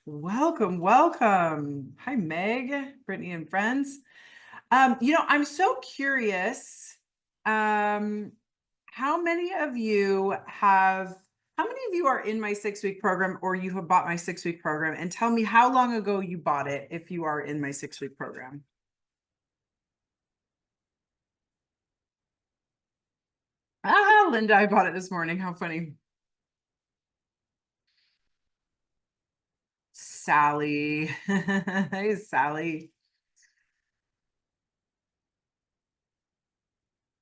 Welcome, welcome. Hi, Meg, Brittany, and friends. I'm so curious. Um, how many of you have, how many of you are in my 6 week program or you have bought my 6 week program? And tell me how long ago you bought it if you are in my 6 week program. Ah, Linda, I bought it this morning. How funny. Sally. Hey, Sally.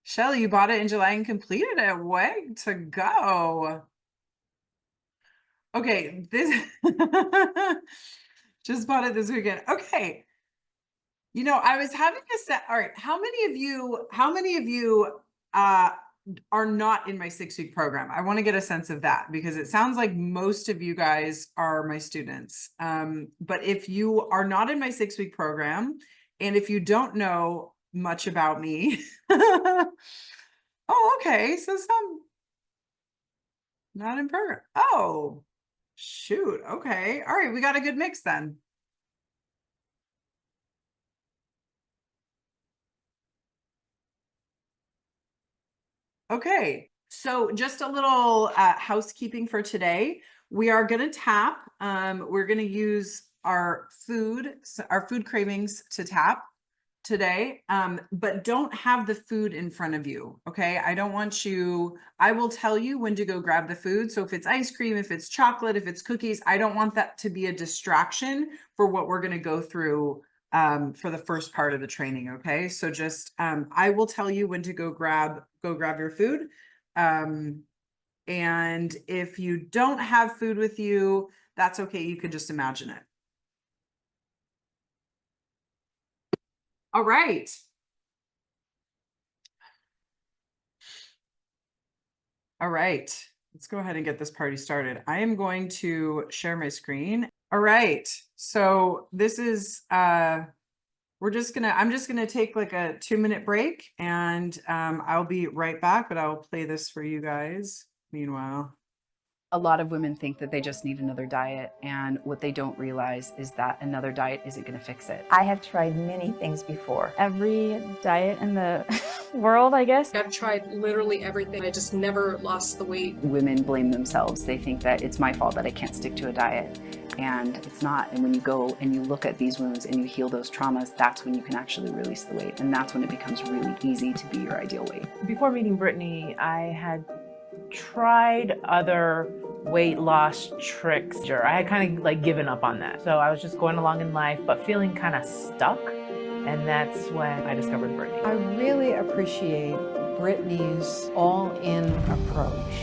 Shelly, you bought it in July and completed it. Way to go. Okay, this just bought it this weekend. Okay. I was having a set. All right, how many of you uh are not in my 6 week program? I want to get a sense of that because it sounds like most of you guys are my students. But if you are not in my 6 week program and if you don't know much about me, oh, okay. So some not in program. Oh, shoot. Okay. All right, we got a good mix then. Okay, so just a little housekeeping for today. We are going to tap. We're going to use our food cravings to tap today, but don't have the food in front of you. Okay, I will tell you when to go grab the food. So if it's ice cream, if it's chocolate, if it's cookies, I don't want that to be a distraction for what we're going to go through for the first part of the training. Okay. So just, I will tell you when to go grab your food. And if you don't have food with you, that's okay. You can just imagine it. All right. All right. Let's go ahead and get this party started. I am going to share my screen. All right. So this is, I'm just gonna take like a 2 minute break and I'll be right back, but I'll play this for you guys meanwhile. A lot of women think that they just need another diet, and what they don't realize is that another diet isn't going to fix it. I have tried many things before. Every diet in the world, I guess. I've tried literally everything. I just never lost the weight. Women blame themselves. They think that it's my fault that I can't stick to a diet, and it's not. And when you go and you look at these wounds and you heal those traumas, that's when you can actually release the weight, and that's when it becomes really easy to be your ideal weight. Before meeting Brittany, I had tried other weight loss tricks. I had kind of like given up on that. So I was just going along in life, but feeling kind of stuck. And that's when I discovered Brittany. I really appreciate Brittany's all-in approach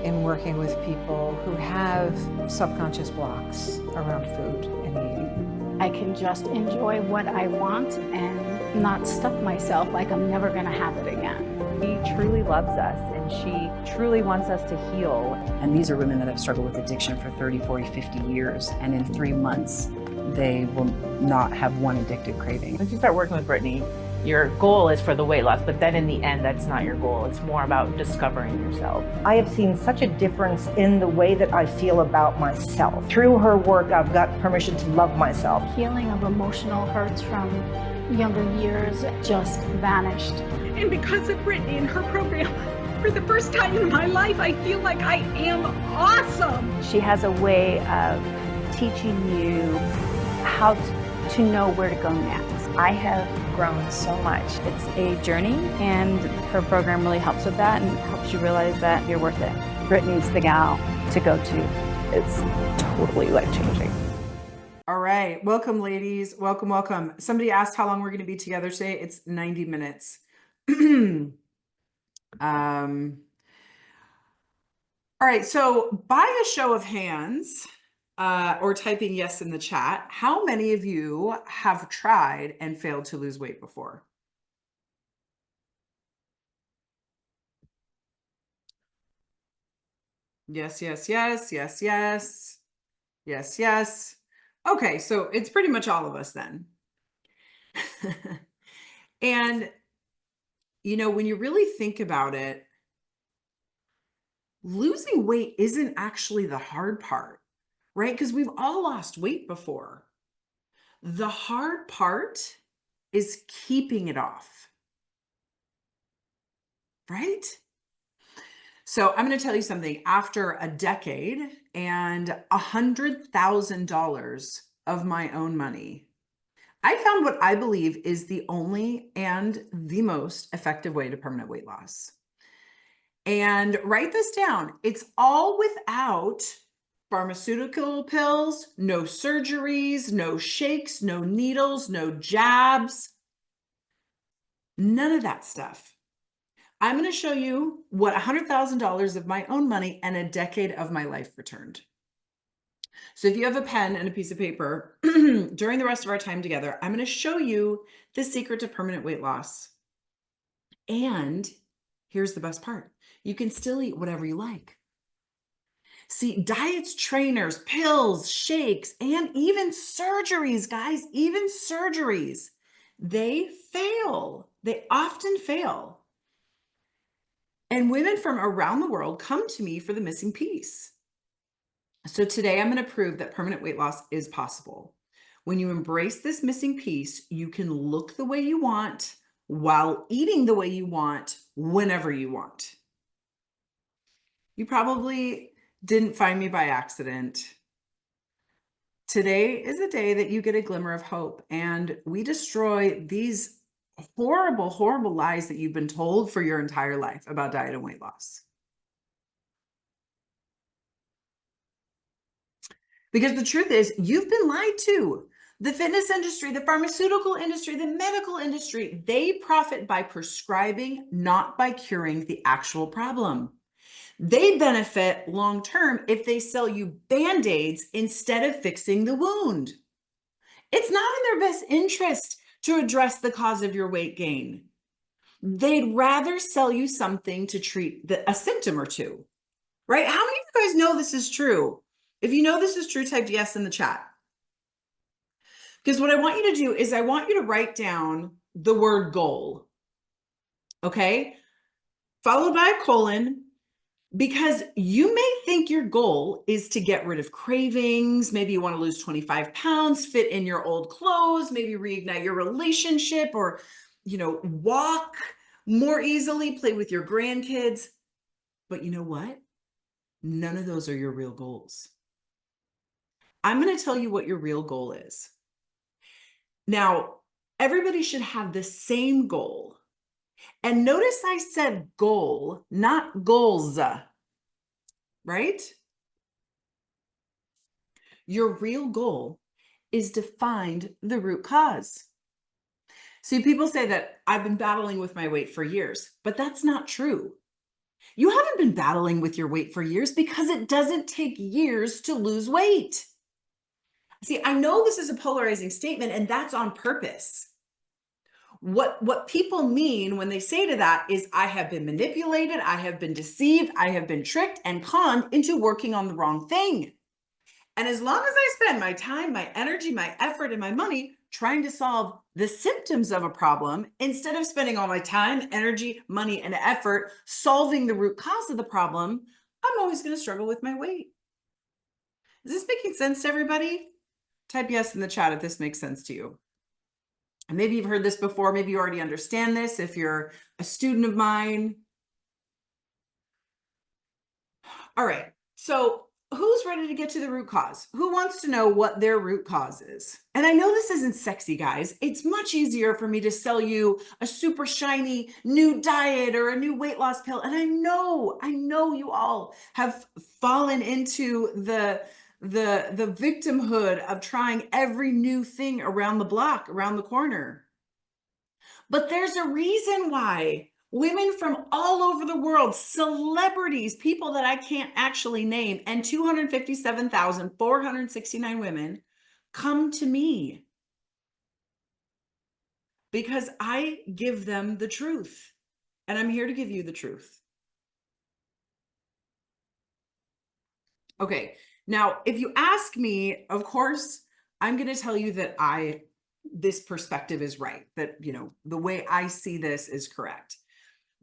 in working with people who have subconscious blocks around food and eating. I can just enjoy what I want and not stuff myself like I'm never going to have it again. She truly loves us and she truly wants us to heal. And these are women that have struggled with addiction for 30, 40, 50 years. And in 3 months, they will not have one addictive craving. Once you start working with Brittany, your goal is for the weight loss, but then in the end, that's not your goal. It's more about discovering yourself. I have seen such a difference in the way that I feel about myself. Through her work, I've got permission to love myself. Healing of emotional hurts from younger years just vanished. And because of Brittany and her program, for the first time in my life, I feel like I am awesome. She has a way of teaching you how to know where to go next. I have grown so much. It's a journey, and her program really helps with that and helps you realize that you're worth it. Brittany's the gal to go to. It's totally life-changing. All right. Welcome, ladies. Welcome, welcome. Somebody asked how long we're going to be together today. It's 90 minutes. All right. So by a show of hands, or typing yes in the chat, how many of you have tried and failed to lose weight before? Yes, yes, yes, yes, yes, yes, yes. Okay, so it's pretty much all of us then. And, when you really think about it, losing weight isn't actually the hard part. right? Because we've all lost weight before. The hard part is keeping it off, right? So I'm going to tell you something. After a decade and $100,000 of my own money, I found what I believe is the only and the most effective way to permanent weight loss. And write this down. It's all without pharmaceutical pills, no surgeries, no shakes, no needles, no jabs, none of that stuff. I'm going to show you what $100,000 of my own money and a decade of my life returned. So if you have a pen and a piece of paper, during the rest of our time together, I'm going to show you the secret to permanent weight loss. And here's the best part. You can still eat whatever you like. See, diets, trainers, pills, shakes, and even surgeries, guys, even surgeries, they fail. They often fail. And women from around the world come to me for the missing piece. So today I'm going to prove that permanent weight loss is possible. When you embrace this missing piece, you can look the way you want while eating the way you want whenever you want. You probably didn't find me by accident. Today is a day that you get a glimmer of hope, and we destroy these horrible, horrible lies that you've been told for your entire life about diet and weight loss. Because the truth is, you've been lied to. The fitness industry, the pharmaceutical industry, the medical industry, they profit by prescribing, not by curing the actual problem. They benefit long-term if they sell you Band-Aids instead of fixing the wound. It's not in their best interest to address the cause of your weight gain. They'd rather sell you something to treat a symptom or two, right? How many of you guys know this is true? If you know this is true, type yes in the chat. Because what I want you to do is I want you to write down the word goal, okay? Followed by a colon, because you may think your goal is to get rid of cravings. Maybe you want to lose 25 pounds, fit in your old clothes, maybe reignite your relationship, or, walk more easily, play with your grandkids. But you know what? None of those are your real goals. I'm going to tell you what your real goal is. Now, everybody should have the same goal. And notice I said goal, not goals, right? Your real goal is to find the root cause. See, people say that I've been battling with my weight for years, but that's not true. You haven't been battling with your weight for years because it doesn't take years to lose weight. See, I know this is a polarizing statement, and that's on purpose. What people mean when they say to that is, I have been manipulated, I have been deceived, I have been tricked and conned into working on the wrong thing. And as long as I spend my time, my energy, my effort, and my money trying to solve the symptoms of a problem, instead of spending all my time, energy, money, and effort solving the root cause of the problem, I'm always going to struggle with my weight. Is this making sense to everybody? Type yes in the chat if this makes sense to you. And maybe you've heard this before. Maybe you already understand this if you're a student of mine. All right. So who's ready to get to the root cause? Who wants to know what their root cause is? And I know this isn't sexy, guys. It's much easier for me to sell you a super shiny new diet or a new weight loss pill. And I know you all have fallen into the victimhood of trying every new thing around the block, around the corner. But there's a reason why women from all over the world, celebrities, people that I can't actually name, and 257,469 women come to me because I give them the truth, and I'm here to give you the truth. Okay. Now, if you ask me, of course, I'm going to tell you that this perspective is right, that, the way I see this is correct.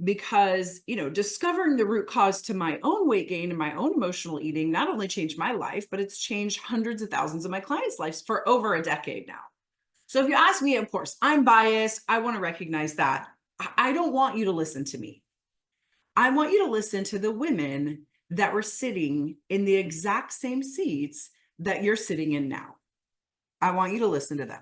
because, you know, discovering the root cause to my own weight gain and my own emotional eating not only changed my life, but it's changed hundreds of thousands of my clients' lives for over a decade now. So if you ask me, of course, I'm biased. I want to recognize that. I don't want you to listen to me. I want you to listen to the women that were sitting in the exact same seats that you're sitting in now. I want you to listen to them.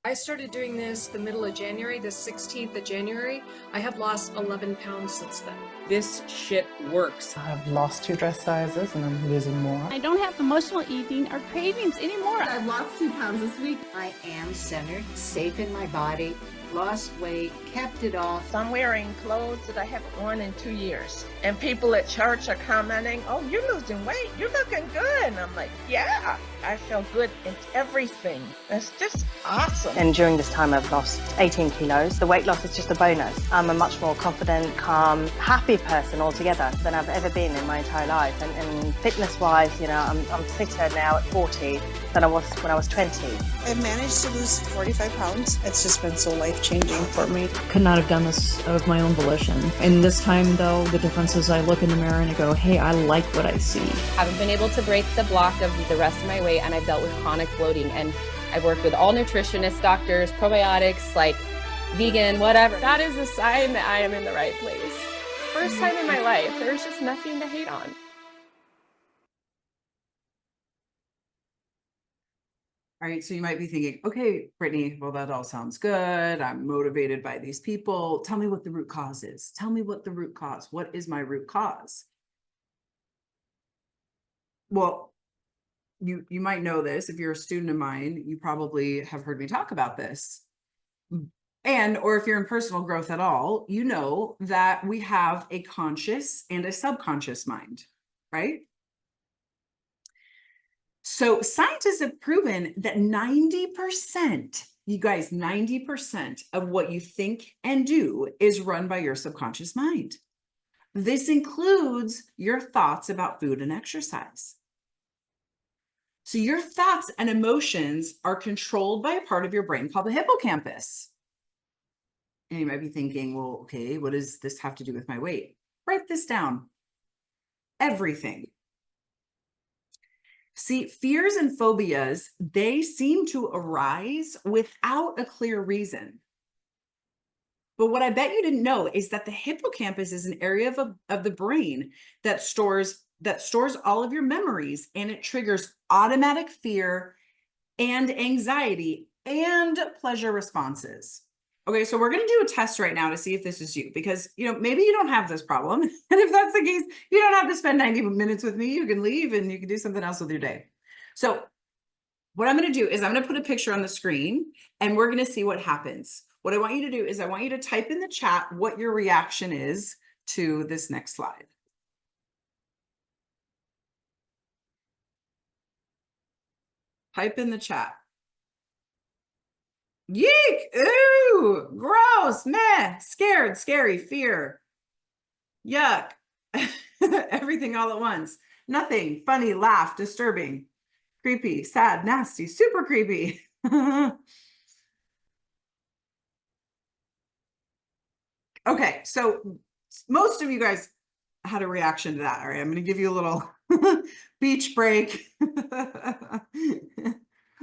I started doing this the middle of January, the 16th of January. I have lost 11 pounds since then. This shit works. I've lost 2 dress sizes and I'm losing more. I don't have emotional eating or cravings anymore. I've lost 2 pounds this week. I am centered, safe in my body, lost weight, kept it off. I'm wearing clothes that I haven't worn in 2 years. And people at church are commenting, oh, you're losing weight, you're looking good. And I'm like, yeah, I feel good in everything. It's just awesome. And during this time I've lost 18 kilos. The weight loss is just a bonus. I'm a much more confident, calm, happy person altogether than I've ever been in my entire life. And fitness-wise, you know, I'm fitter now at 40 than I was when I was 20. I've managed to lose 45 pounds. It's just been so life-changing for me. Could not have done this of my own volition. And this time, though, the difference is I look in the mirror and I go, hey, I like what I see. I haven't been able to break the block of the rest of my weight, and I've dealt with chronic bloating. And I've worked with all nutritionists, doctors, probiotics, like vegan, whatever. That is a sign that I am in the right place. First time in my life, there's just nothing to hate on. All right, so you might be thinking, okay, Brittany, well, that all sounds good. I'm motivated by these people. Tell me what the root cause is. Tell me what the root cause. What is my root cause? Well, you might know this. If you're a student of mine, you probably have heard me talk about this. And, or if you're in personal growth at all, you know that we have a conscious and a subconscious mind, right? So scientists have proven that 90%, you guys, 90% of what you think and do is run by your subconscious mind. This includes your thoughts about food and exercise. So your thoughts and emotions are controlled by a part of your brain called the hippocampus. And you might be thinking, well, okay, what does this have to do with my weight? Write this down. Everything. See, fears and phobias, they seem to arise without a clear reason. But what I bet you didn't know is that the hippocampus is an area of the brain that stores all of your memories, and it triggers automatic fear and anxiety and pleasure responses. Okay, so we're going to do a test right now to see if this is you, because, you know, maybe you don't have this problem. And if that's the case, you don't have to spend 90 minutes with me. You can leave and you can do something else with your day. So what I'm going to do is I'm going to put a picture on the screen and we're going to see what happens. What I want you to do is I want you to type in the chat what your reaction is to this next slide. Type in the chat. Yeek, ooh, gross, meh, scared, scary, fear, yuck, everything all at once, nothing, funny, laugh, disturbing, creepy, sad, nasty, super creepy. Okay, so most of you guys had a reaction to that. All right, I'm going to give you a little beach break.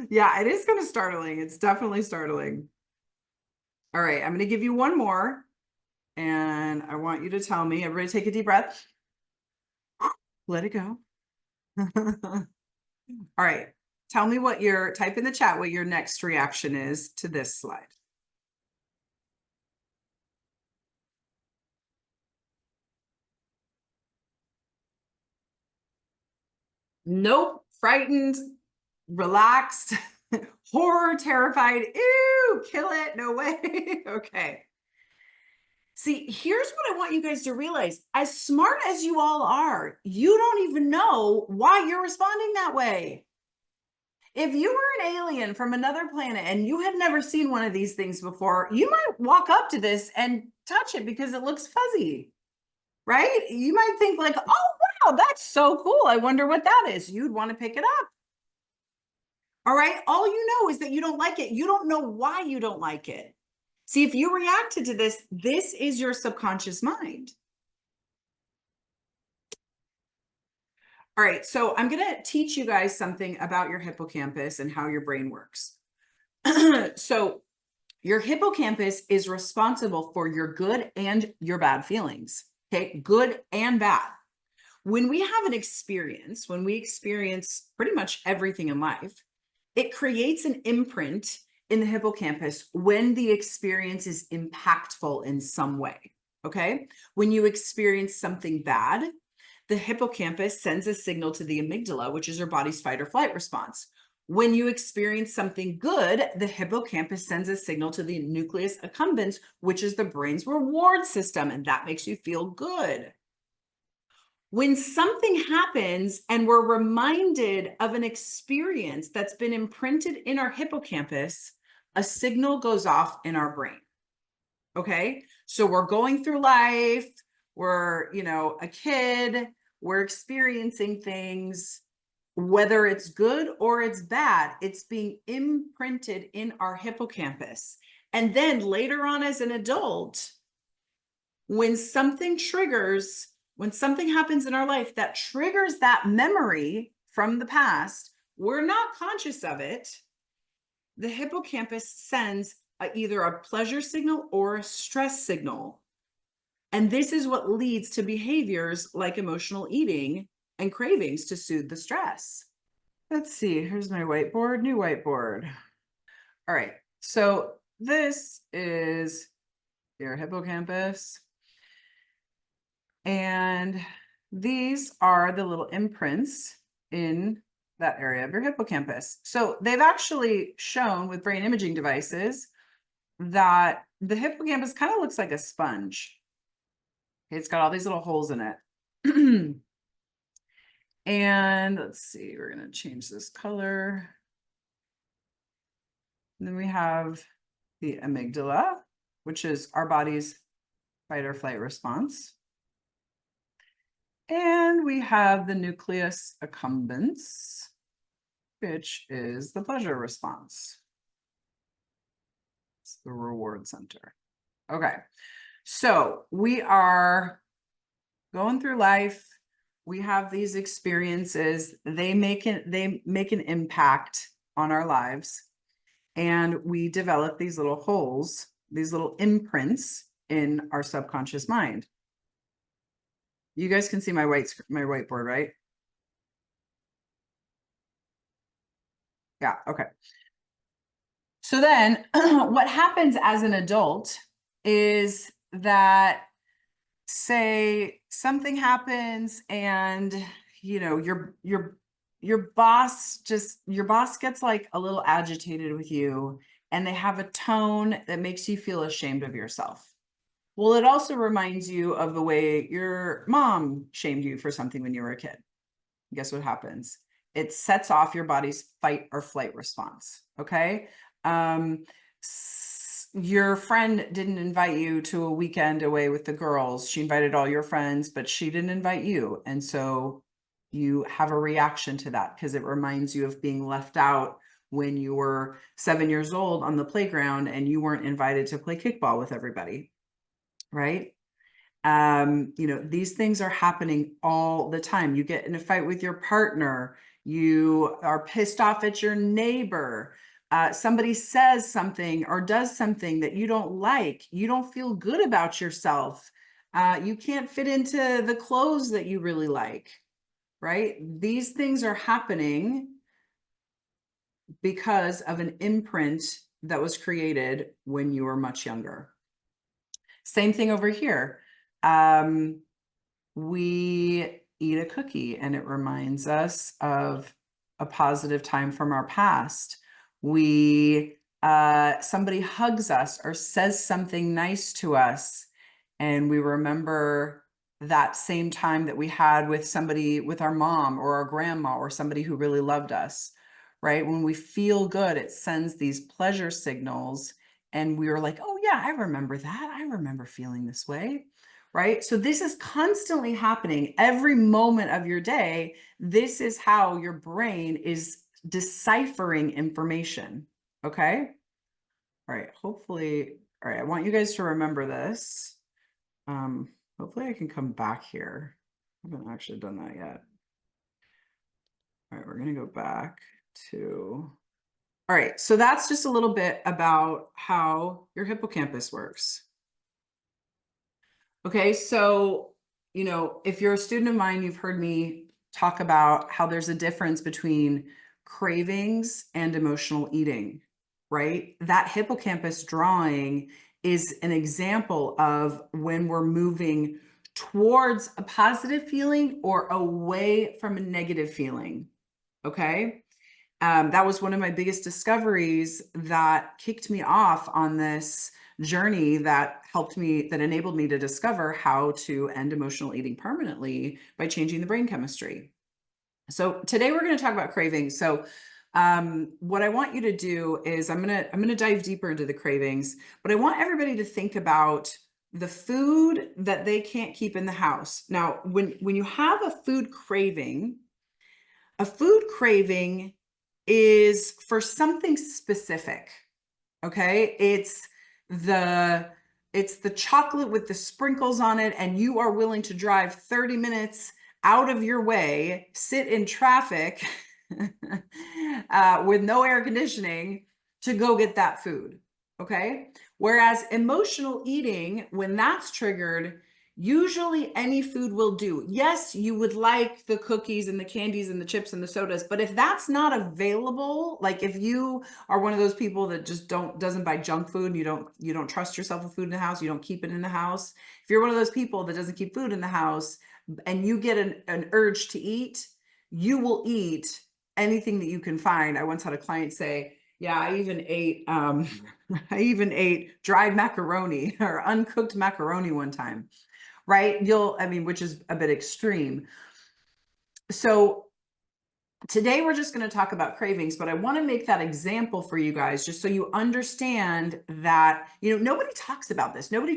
Yeah, it is kind of startling. It's definitely startling. All right, I'm going to give you one more. And I want you to tell me, everybody take a deep breath. Let it go. All right, tell me what type in the chat what your next reaction is to this slide. Nope, frightened, relaxed, horror, terrified, ew, kill it, no way. Okay. See, here's what I want you guys to realize. As smart as you all are, you don't even know why you're responding that way. If you were an alien from another planet and you had never seen one of these things before, you might walk up to this and touch it because it looks fuzzy, right? You might think like, oh, wow, that's so cool. I wonder what that is. You'd want to pick it up. All right. All you know is that you don't like it. You don't know why you don't like it. See, if you reacted to this, this is your subconscious mind. All right, so I'm going to teach you guys something about your hippocampus and how your brain works. So your hippocampus is responsible for your good and your bad feelings, okay? Good and bad. When we have an experience, when we experience pretty much everything in life, it creates an imprint in the hippocampus when the experience is impactful in some way, okay? When you experience something bad, the hippocampus sends a signal to the amygdala, which is your body's fight or flight response. When you experience something good, the hippocampus sends a signal to the nucleus accumbens, which is the brain's reward system, and that makes you feel good. When something happens and we're reminded of an experience that's been imprinted in our hippocampus, a signal goes off in our brain. Okay, so we're going through life, we're, a kid, we're experiencing things, whether it's good or it's bad, it's being imprinted in our hippocampus. And then later on as an adult, when something happens in our life that triggers that memory from the past, we're not conscious of it. The hippocampus sends either a pleasure signal or a stress signal. And this is what leads to behaviors like emotional eating and cravings to soothe the stress. Let's see, here's my whiteboard, new whiteboard. All right, so this is your hippocampus. And these are the little imprints in that area of your hippocampus. So they've actually shown with brain imaging devices that the hippocampus kind of looks like a sponge. It's got all these little holes in it. And let's see, we're going to change this color. And then we have the amygdala, which is our body's fight or flight response. And we have the nucleus accumbens, which is the pleasure response. It's the reward center. Okay, so we are going through life. We have these experiences. They make an impact on our lives. And we develop these little holes, these little imprints in our subconscious mind. You guys can see my whiteboard, right? Yeah, okay. So then what happens as an adult is that, say something happens and your boss gets like a little agitated with you, and they have a tone that makes you feel ashamed of yourself. Well, it also reminds you of the way your mom shamed you for something when you were a kid. Guess what happens? It sets off your body's fight or flight response. Okay. Your friend didn't invite you to a weekend away with the girls. She invited all your friends, but she didn't invite you. And so you have a reaction to that because it reminds you of being left out when you were 7 years old on the playground and you weren't invited to play kickball with everybody. Right? These things are happening all the time. You get in a fight with your partner, you are pissed off at your neighbor, somebody says something or does something that you don't like, you don't feel good about yourself, you can't fit into the clothes that you really like, right? These things are happening because of an imprint that was created when you were much younger. Same thing over here. We eat a cookie and it reminds us of a positive time from our past. Somebody hugs us or says something nice to us, and we remember that same time that we had with somebody, with our mom or our grandma or somebody who really loved us, right? When we feel good, it sends these pleasure signals. And we were like, oh yeah, I remember that. I remember feeling this way, right? So this is constantly happening every moment of your day. This is how your brain is deciphering information, okay? All right, hopefully All right, I want you guys to remember this. Hopefully I can come back here. I haven't actually done that yet. All right, we're gonna go back to, all right, so that's just a little bit about how your hippocampus works. Okay, so, you know, if you're a student of mine, you've heard me talk about how there's a difference between cravings and emotional eating, right? That hippocampus drawing is an example of when we're moving towards a positive feeling or away from a negative feeling, okay? That was one of my biggest discoveries that kicked me off on this journey that helped me, that enabled me to discover how to end emotional eating permanently by changing the brain chemistry. So today we're going to talk about cravings. So what I want you to do is I'm going to dive deeper into the cravings, but I want everybody to think about the food that they can't keep in the house. Now, when you have a food craving is for something specific. Okay. It's the chocolate with the sprinkles on it, and you are willing to drive 30 minutes out of your way, sit in traffic with no air conditioning to go get that food. Okay. Whereas emotional eating, when that's triggered, usually any food will do. Yes, you would like the cookies and the candies and the chips and the sodas, but if that's not available, like if you are one of those people that just doesn't buy junk food, and you don't trust yourself with food in the house, you don't keep it in the house. If you're one of those people that doesn't keep food in the house and you get an urge to eat, you will eat anything that you can find. I once had a client say, yeah, I even ate I even ate dried macaroni or uncooked macaroni one time. Right? Which is a bit extreme. So today we're just going to talk about cravings, but I want to make that example for you guys just so you understand that, you know, nobody talks about this. Nobody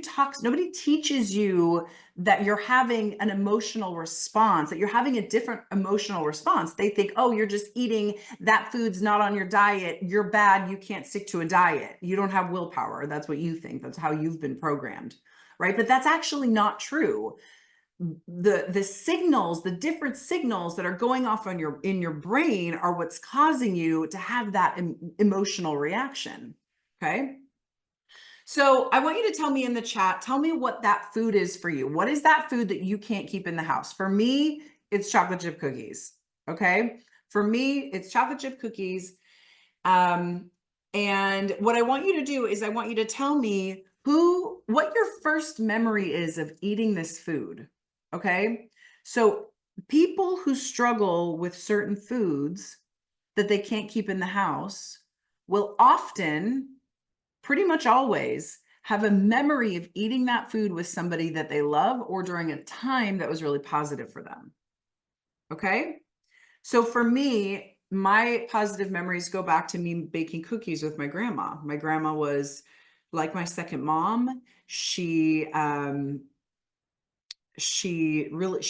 teaches you that you're having an emotional response, that you're having a different emotional response. They think, oh, you're just eating, that food's not on your diet, you're bad, you can't stick to a diet, you don't have willpower. That's what you think. That's how you've been programmed, right? But that's actually not true. The signals, the different signals that are going off on in your brain are what's causing you to have that emotional reaction. Okay. So I want you to tell me in the chat, tell me what that food is for you. What is that food that you can't keep in the house? For me, it's chocolate chip cookies. Okay. For me, it's chocolate chip cookies. And what I want you to do is I want you to tell me what your first memory is of eating this food. Okay. So people who struggle with certain foods that they can't keep in the house will often, pretty much always, have a memory of eating that food with somebody that they love or during a time that was really positive for them. Okay. So for me, my positive memories go back to me baking cookies with my grandma. My grandma was like my second mom. She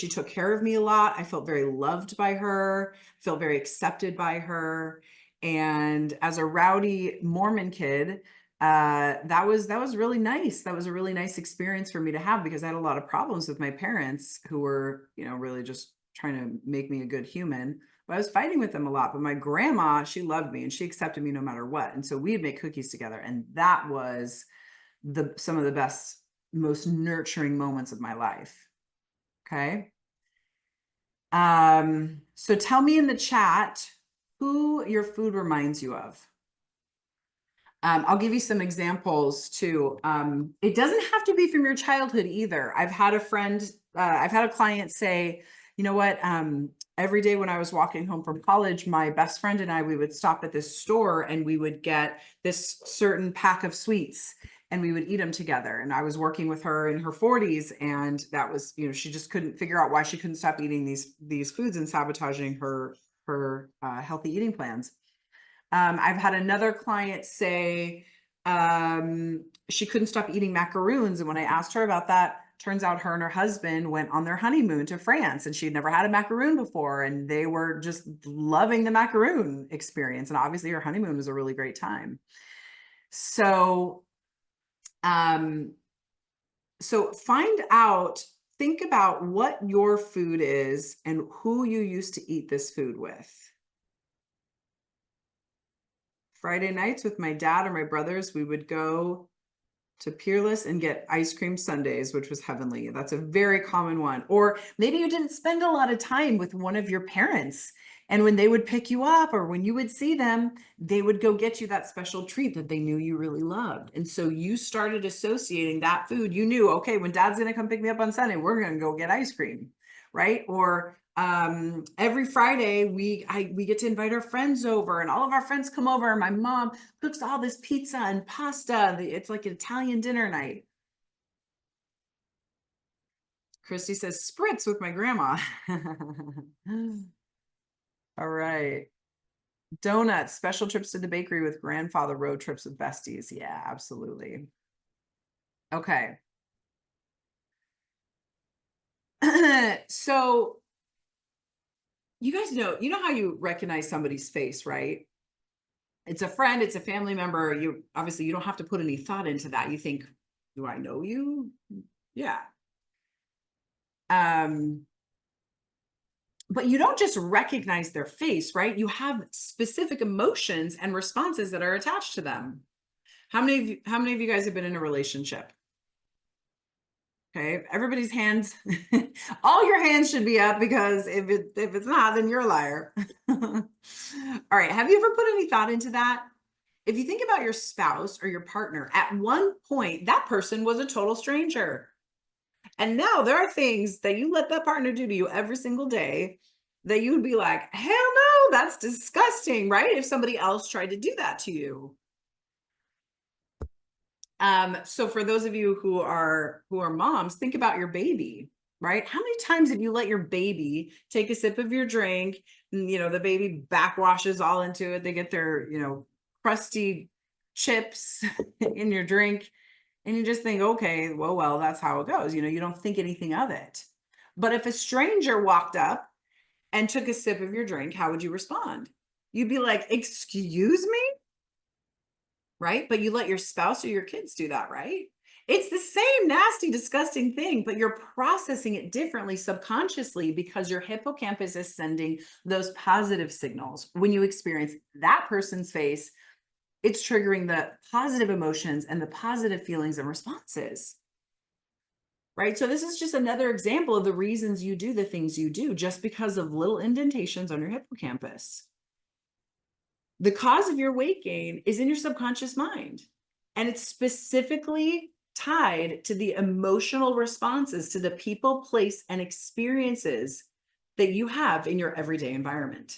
took care of me a lot. I felt very loved by her, felt very accepted by her. And as a rowdy Mormon kid, that was really nice. That was a really nice experience for me to have, because I had a lot of problems with my parents who were, you know, really just trying to make me a good human. But I was fighting with them a lot. But my grandma, she loved me and she accepted me no matter what. And so we'd make cookies together. And that was some of the best, most nurturing moments of my life. Okay. So tell me in the chat who your food reminds you of. I'll give you some examples too. It doesn't have to be from your childhood either. I've had a client say, you know what, every day when I was walking home from college, my best friend and I, we would stop at this store and we would get this certain pack of sweets and we would eat them together. And I was working with her in her 40s, and that was, you know, she just couldn't figure out why she couldn't stop eating these foods and sabotaging her healthy eating plans. I've had another client say she couldn't stop eating macaroons. And when I asked her about that, turns out her and her husband went on their honeymoon to France and she'd never had a macaroon before. And they were just loving the macaroon experience. And obviously her honeymoon was a really great time. So So think about what your food is and who you used to eat this food with. Friday nights with my dad or my brothers, we would go to Peerless and get ice cream sundaes, which was heavenly. That's a very common one. Or maybe you didn't spend a lot of time with one of your parents, and when they would pick you up or when you would see them, they would go get you that special treat that they knew you really loved. And so you started associating that food. You knew, okay, when dad's going to come pick me up on Sunday, we're going to go get ice cream, right? Or every Friday we get to invite our friends over, and all of our friends come over, and my mom cooks all this pizza and pasta. It's like an Italian dinner night. Christy says spritz with my grandma. All right. Donuts, special trips to the bakery with grandfather, road trips with besties. Yeah, absolutely. Okay. So you guys know how you recognize somebody's face, right? It's a friend, it's a family member. You obviously, you don't have to put any thought into that. You think, do I know you? Yeah. But you don't just recognize their face, right? You have specific emotions and responses that are attached to them. How many of you guys have been in a relationship? Okay, everybody's hands, all your hands should be up, because if it's not, then you're a liar. All right, have you ever put any thought into that? If you think about your spouse or your partner, at one point, that person was a total stranger. And now there are things that you let that partner do to you every single day that you would be like, hell no, that's disgusting, right? If somebody else tried to do that to you. So for those of you who are moms, think about your baby, right? How many times have you let your baby take a sip of your drink, and, the baby backwashes all into it. They get their, crusty chips in your drink, and you just think, okay, well, that's how it goes. You don't think anything of it. But if a stranger walked up and took a sip of your drink, how would you respond? You'd be like, excuse me? Right? But you let your spouse or your kids do that, right? It's the same nasty, disgusting thing, but you're processing it differently subconsciously because your hippocampus is sending those positive signals. When you experience that person's face, it's triggering the positive emotions and the positive feelings and responses. Right? So this is just another example of the reasons you do the things you do, just because of little indentations on your hippocampus. The cause of your weight gain is in your subconscious mind, and it's specifically tied to the emotional responses to the people, place, and experiences that you have in your everyday environment.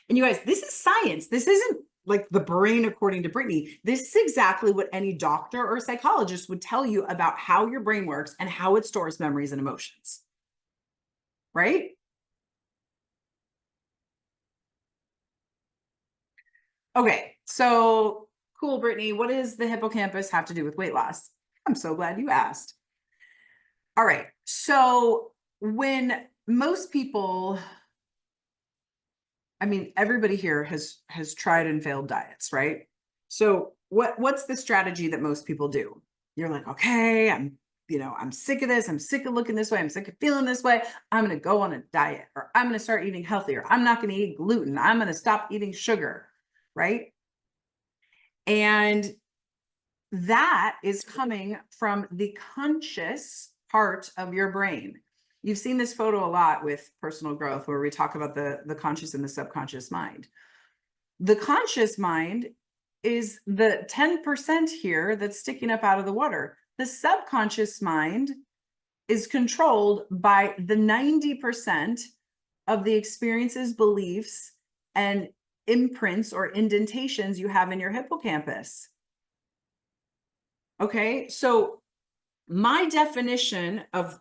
And you guys, this is science. This isn't like the brain according to Brittany. This is exactly what any doctor or psychologist would tell you about how your brain works and how it stores memories and emotions. Right? Okay, so cool, Brittany. What does the hippocampus have to do with weight loss? I'm so glad you asked. All right, so when most people, everybody here has tried and failed diets, right? So what's the strategy that most people do? You're like, okay, I'm sick of this. I'm sick of looking this way. I'm sick of feeling this way. I'm going to go on a diet, or I'm going to start eating healthier. I'm not going to eat gluten. I'm going to stop eating sugar, right? And that is coming from the conscious part of your brain. You've seen this photo a lot with personal growth, where we talk about the conscious and the subconscious mind. The conscious mind is the 10% here that's sticking up out of the water. The subconscious mind is controlled by the 90% of the experiences, beliefs, and imprints or indentations you have in your hippocampus. Okay, so my definition of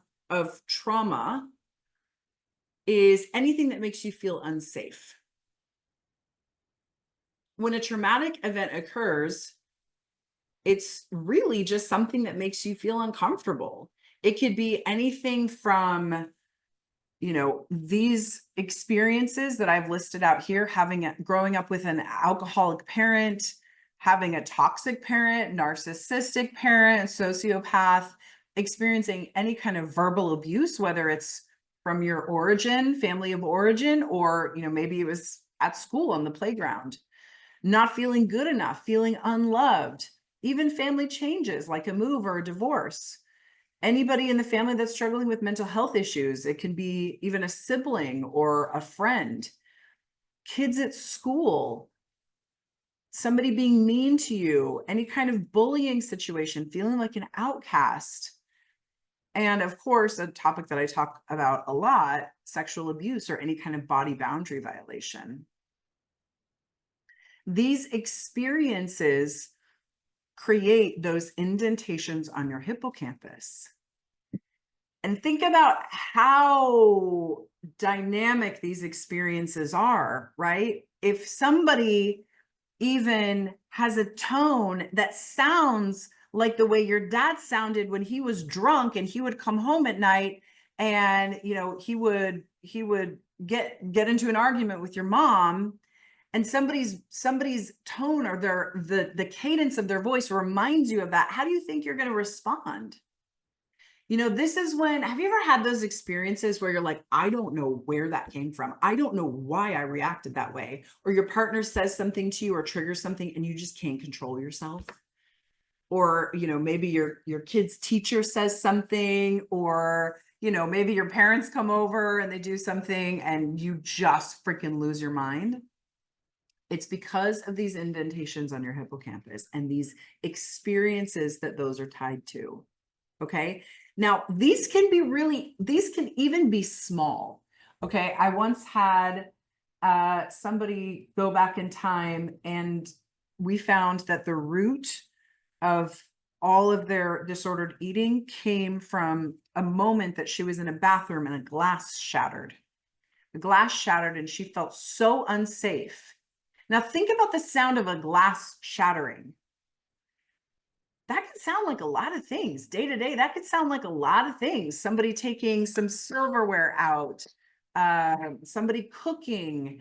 trauma is anything that makes you feel unsafe. When a traumatic event occurs, it's really just something that makes you feel uncomfortable. It could be anything from, these experiences that I've listed out here, growing up with an alcoholic parent, having a toxic parent, narcissistic parent, sociopath, experiencing any kind of verbal abuse, whether it's from your origin, family of origin, or, you know, maybe it was at school on the playground, not feeling good enough, feeling unloved, even family changes like a move or a divorce. Anybody in the family that's struggling with mental health issues, it can be even a sibling or a friend, kids at school, somebody being mean to you, any kind of bullying situation, feeling like an outcast. And of course, a topic that I talk about a lot, sexual abuse or any kind of body boundary violation. These experiences create those indentations on your hippocampus. And think about how dynamic these experiences are, right? If somebody even has a tone that sounds like the way your dad sounded when he was drunk and he would come home at night and, you know, he would get into an argument with your mom, and somebody's tone or the cadence of their voice reminds you of that, how do you think you're going to respond? You know, this is when, have you ever had those experiences where you're like, I don't know where that came from. I don't know why I reacted that way. Or your partner says something to you or triggers something and you just can't control yourself. Or, you know, maybe your kid's teacher says something, or, you know, maybe your parents come over and they do something and you just freaking lose your mind. It's because of these indentations on your hippocampus and these experiences that those are tied to. Okay. Now, these can even be small. Okay. I once had somebody go back in time, and we found that the root of all of their disordered eating came from a moment that she was in a bathroom and a glass shattered. The glass shattered and she felt so unsafe. Now, think about the sound of a glass shattering. That could sound like a lot of things day to day. That could sound like a lot of things. Somebody taking some silverware out, somebody cooking,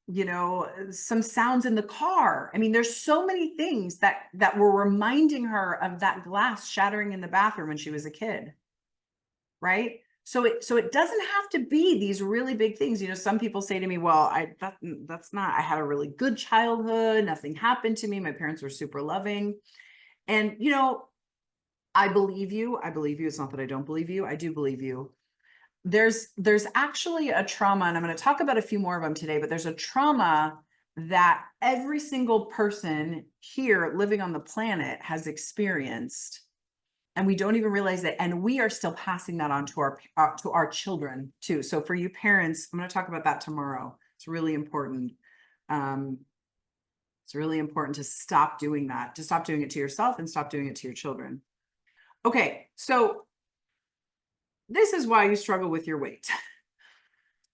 you know, some sounds in the car. I mean, there's so many things that were reminding her of that glass shattering in the bathroom when she was a kid, right? So it doesn't have to be these really big things. You know, some people say to me, well, that's not, I had a really good childhood. Nothing happened to me. My parents were super loving. And, you know, I believe you. I believe you. It's not that I don't believe you. I do believe you. There's actually a trauma, and I'm going to talk about a few more of them today, but there's a trauma that every single person here living on the planet has experienced. And we don't even realize it. And we are still passing that on to our children too. So for you parents, I'm going to talk about that tomorrow. It's really important. It's really important to stop doing that, to stop doing it to yourself and stop doing it to your children. Okay. So this is why you struggle with your weight.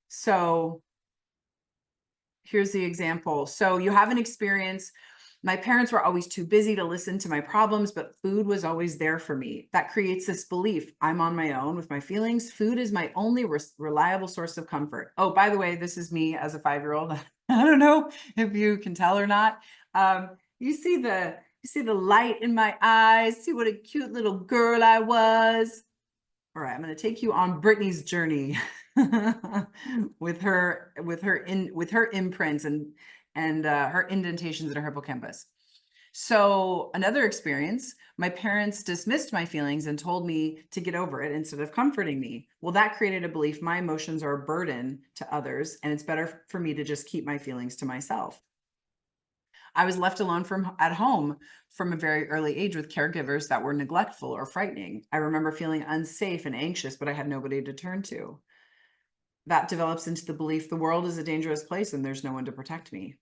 So here's the example. So you have an experience. My parents were always too busy to listen to my problems, but food was always there for me. That creates this belief. I'm on my own with my feelings. Food is my only reliable source of comfort. Oh, by the way, this is me as a 5-year-old. I don't know if you can tell or not. You see the light in my eyes. See what a cute little girl I was. All right, I'm going to take you on Brittany's journey with her imprints and her indentations in her hippocampus. So another experience, my parents dismissed my feelings and told me to get over it instead of comforting me. Well, that created a belief my emotions are a burden to others, and it's better for me to just keep my feelings to myself. I was left alone at home from a very early age with caregivers that were neglectful or frightening. I remember feeling unsafe and anxious, but I had nobody to turn to. That develops into the belief the world is a dangerous place and there's no one to protect me.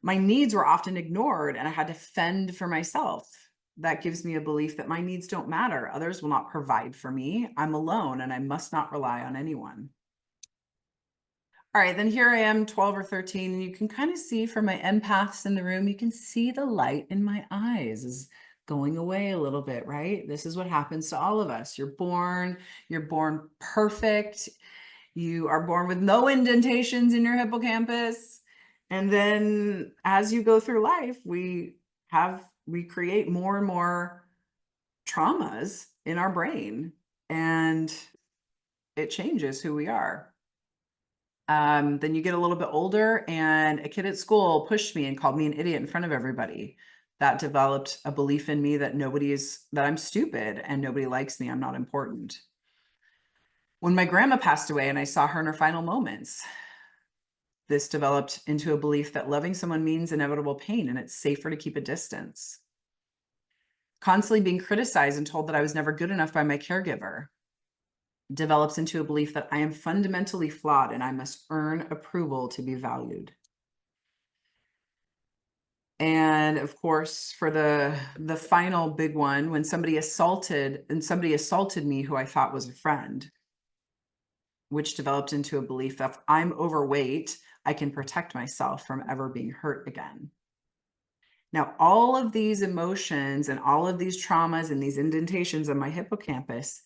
My needs were often ignored and I had to fend for myself. That gives me a belief that my needs don't matter. Others will not provide for me. I'm alone and I must not rely on anyone. All right, then here I am, 12 or 13, and you can kind of see from my empaths in the room, you can see the light in my eyes is going away a little bit, right? This is what happens to all of us. You're born perfect. You are born with no indentations in your hippocampus. And then as you go through life, we create more and more traumas in our brain, and it changes who we are. Then you get a little bit older, and a kid at school pushed me and called me an idiot in front of everybody. That developed a belief in me that that I'm stupid and nobody likes me. I'm not important. When my grandma passed away and I saw her in her final moments, this developed into a belief that loving someone means inevitable pain and it's safer to keep a distance. Constantly being criticized and told that I was never good enough by my caregiver develops into a belief that I am fundamentally flawed and I must earn approval to be valued. And of course, for the final big one, when somebody assaulted me who I thought was a friend, which developed into a belief that if I'm overweight, I can protect myself from ever being hurt again. Now, all of these emotions and all of these traumas and these indentations on my hippocampus,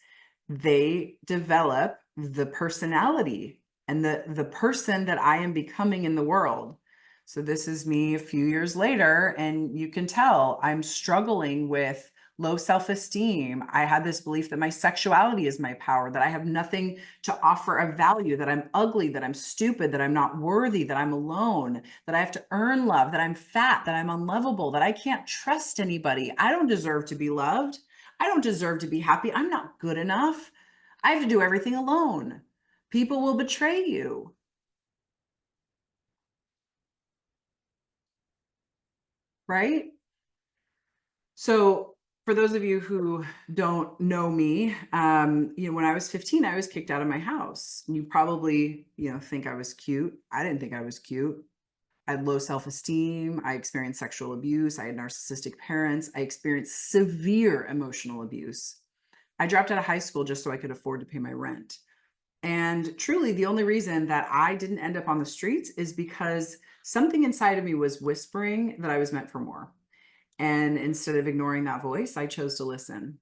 they develop the personality and the person that I am becoming in the world. So this is me a few years later, and you can tell I'm struggling with low self-esteem. I had this belief that my sexuality is my power, that I have nothing to offer of value, that I'm ugly, that I'm stupid, that I'm not worthy, that I'm alone, that I have to earn love, that I'm fat, that I'm unlovable, that I can't trust anybody. I don't deserve to be loved. I don't deserve to be happy. I'm not good enough. I have to do everything alone. People will betray you. Right? So for those of you who don't know me, when I was 15, I was kicked out of my house. You probably, think I was cute. I didn't think I was cute. I had low self-esteem. I experienced sexual abuse. I had narcissistic parents. I experienced severe emotional abuse. I dropped out of high school just so I could afford to pay my rent. And truly, the only reason that I didn't end up on the streets is because something inside of me was whispering that I was meant for more. And instead of ignoring that voice, I chose to listen.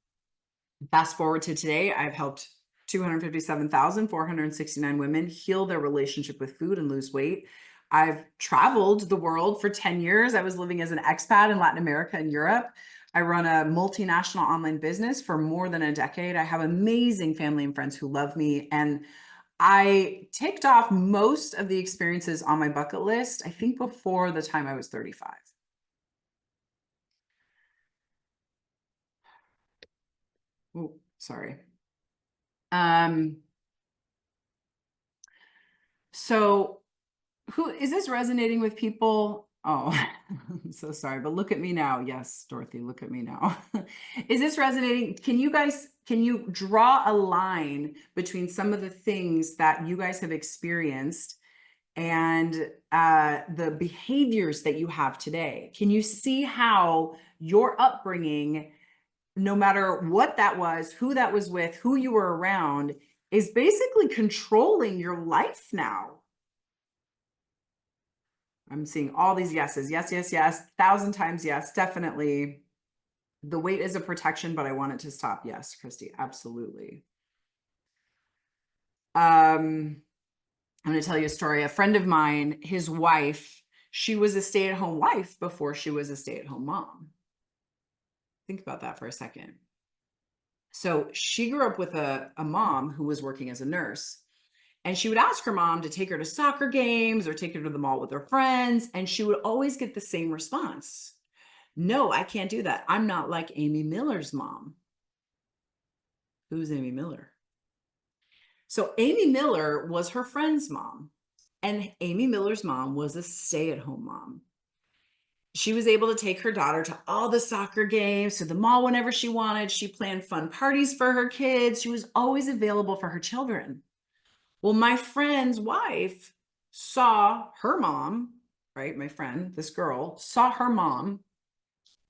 Fast forward to today, I've helped 257,469 women heal their relationship with food and lose weight. I've traveled the world for 10 years. I was living as an expat in Latin America and Europe. I run a multinational online business for more than a decade. I have amazing family and friends who love me. And I ticked off most of the experiences on my bucket list, I think before the time I was 35. Oh, sorry. So who is this resonating with people? Oh, I'm so sorry, but look at me now. Yes, Dorothy, look at me now. Is this resonating? Can you draw a line between some of the things that you guys have experienced and the behaviors that you have today? Can you see how your upbringing, no matter what that was, who that was with, who you were around, is basically controlling your life now? I'm seeing all these yeses. Yes, yes, yes. 1,000 times yes, definitely. The weight is a protection, but I want it to stop. Yes, Christy, absolutely. I'm going to tell you a story. A friend of mine, his wife, she was a stay-at-home wife before she was a stay-at-home mom. Think about that for a second. So she grew up with a mom who was working as a nurse. And she would ask her mom to take her to soccer games or take her to the mall with her friends. And she would always get the same response. No, I can't do that. I'm not like Amy Miller's mom. Who's Amy Miller? So Amy Miller was her friend's mom. And Amy Miller's mom was a stay-at-home mom. She was able to take her daughter to all the soccer games, to the mall whenever she wanted. She planned fun parties for her kids. She was always available for her children. Well, my friend's wife saw her mom, right? My friend, this girl, saw her mom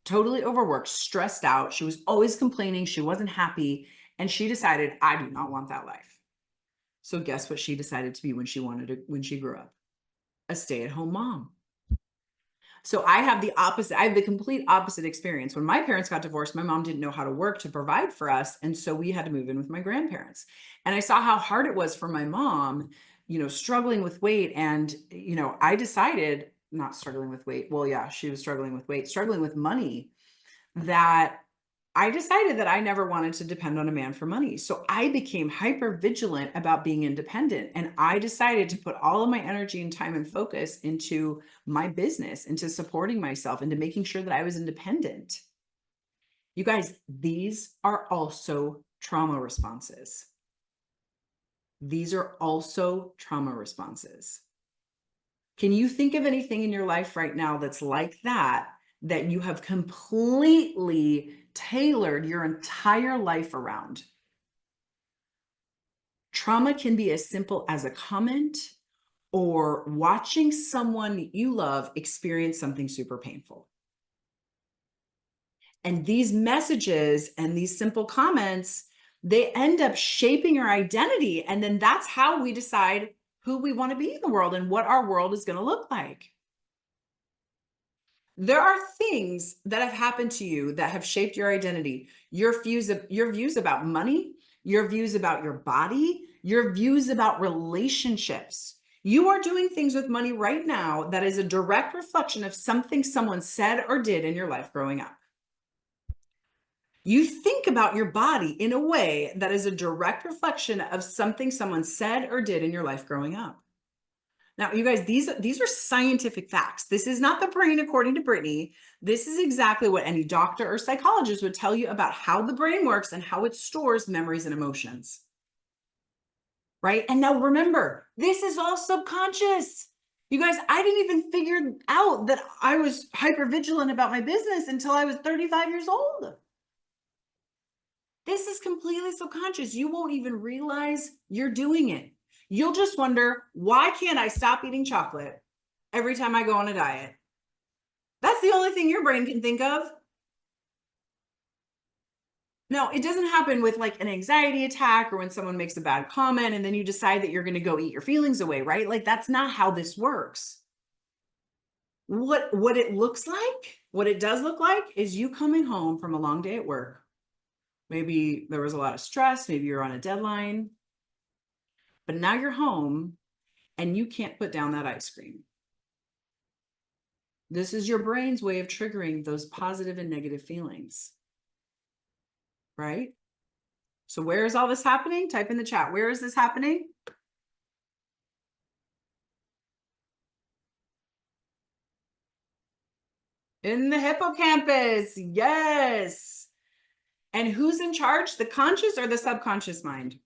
totally overworked, stressed out. She was always complaining. She wasn't happy. And she decided, I do not want that life. So guess what she decided to be when she grew up? A stay-at-home mom. So I have the opposite. I have the complete opposite experience. When my parents got divorced, my mom didn't know how to work to provide for us. And so we had to move in with my grandparents. And I saw how hard it was for my mom, struggling with weight. And, I decided not struggling with weight. Well, yeah, she was struggling with weight, struggling with money, that I decided that I never wanted to depend on a man for money. So I became hyper vigilant about being independent. And I decided to put all of my energy and time and focus into my business, into supporting myself, into making sure that I was independent. You guys, these are also trauma responses. These are also trauma responses. Can you think of anything in your life right now that's like that, that you have completely tailored your entire life around? Trauma can be as simple as a comment or watching someone you love experience something super painful. And these messages and these simple comments, they end up shaping your identity. And then that's how we decide who we want to be in the world and what our world is going to look like. There are things that have happened to you that have shaped your identity, your views about money, your views about your body, your views about relationships. You are doing things with money right now that is a direct reflection of something someone said or did in your life growing up. You think about your body in a way that is a direct reflection of something someone said or did in your life growing up. Now, you guys, these are scientific facts. This is not the brain according to Brittany. This is exactly what any doctor or psychologist would tell you about how the brain works and how it stores memories and emotions. Right? And now remember, this is all subconscious. You guys, I didn't even figure out that I was hypervigilant about my business until I was 35 years old. This is completely subconscious. You won't even realize you're doing it. You'll just wonder, why can't I stop eating chocolate every time I go on a diet? That's the only thing your brain can think of. No, it doesn't happen with like an anxiety attack or when someone makes a bad comment and then you decide that you're going to go eat your feelings away, right? Like that's not how this works. What it looks like, what it does look like is you coming home from a long day at work. Maybe there was a lot of stress, maybe you're on a deadline, but now you're home and you can't put down that ice cream. This is your brain's way of triggering those positive and negative feelings, right? So where is all this happening? Type in the chat. Where is this happening? In the hippocampus. Yes. And who's in charge? The conscious or the subconscious mind?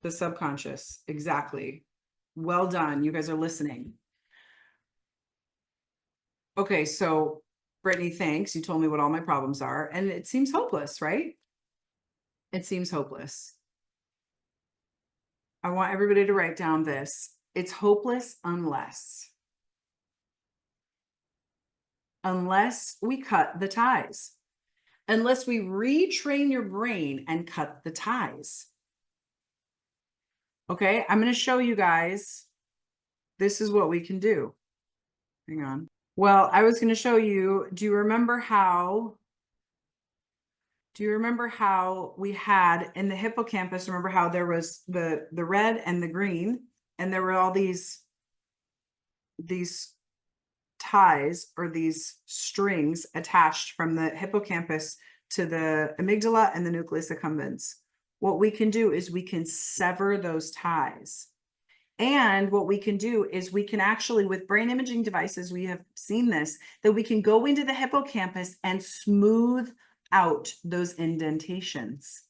The subconscious. Exactly. Well done. You guys are listening. Okay, so Brittany, thanks. You told me what all my problems are, and it seems hopeless, right? It seems hopeless. I want everybody to write down this. It's hopeless unless we cut the ties, unless we retrain your brain and cut the ties. Okay, I'm going to show you guys. This is what we can do. Hang on. Well, I was going to show you, do you remember how we had in the hippocampus, remember how there was the red and the green, and there were all these ties or these strings attached from the hippocampus to the amygdala and the nucleus accumbens. What we can do is we can sever those ties. And what we can do is we can actually, with brain imaging devices, we have seen this, that we can go into the hippocampus and smooth out those indentations.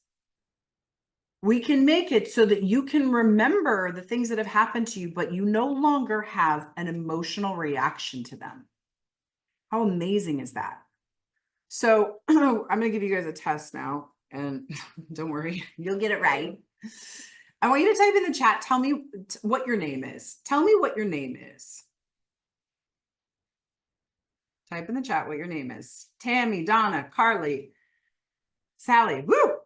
We can make it so that you can remember the things that have happened to you, but you no longer have an emotional reaction to them. How amazing is that? So I'm going to give you guys a test now, and don't worry, you'll get it right. I want you to type in the chat, tell me what your name is. Tell me what your name is. Type in the chat what your name is. Tammy, Donna, Carly, Sally. Woo!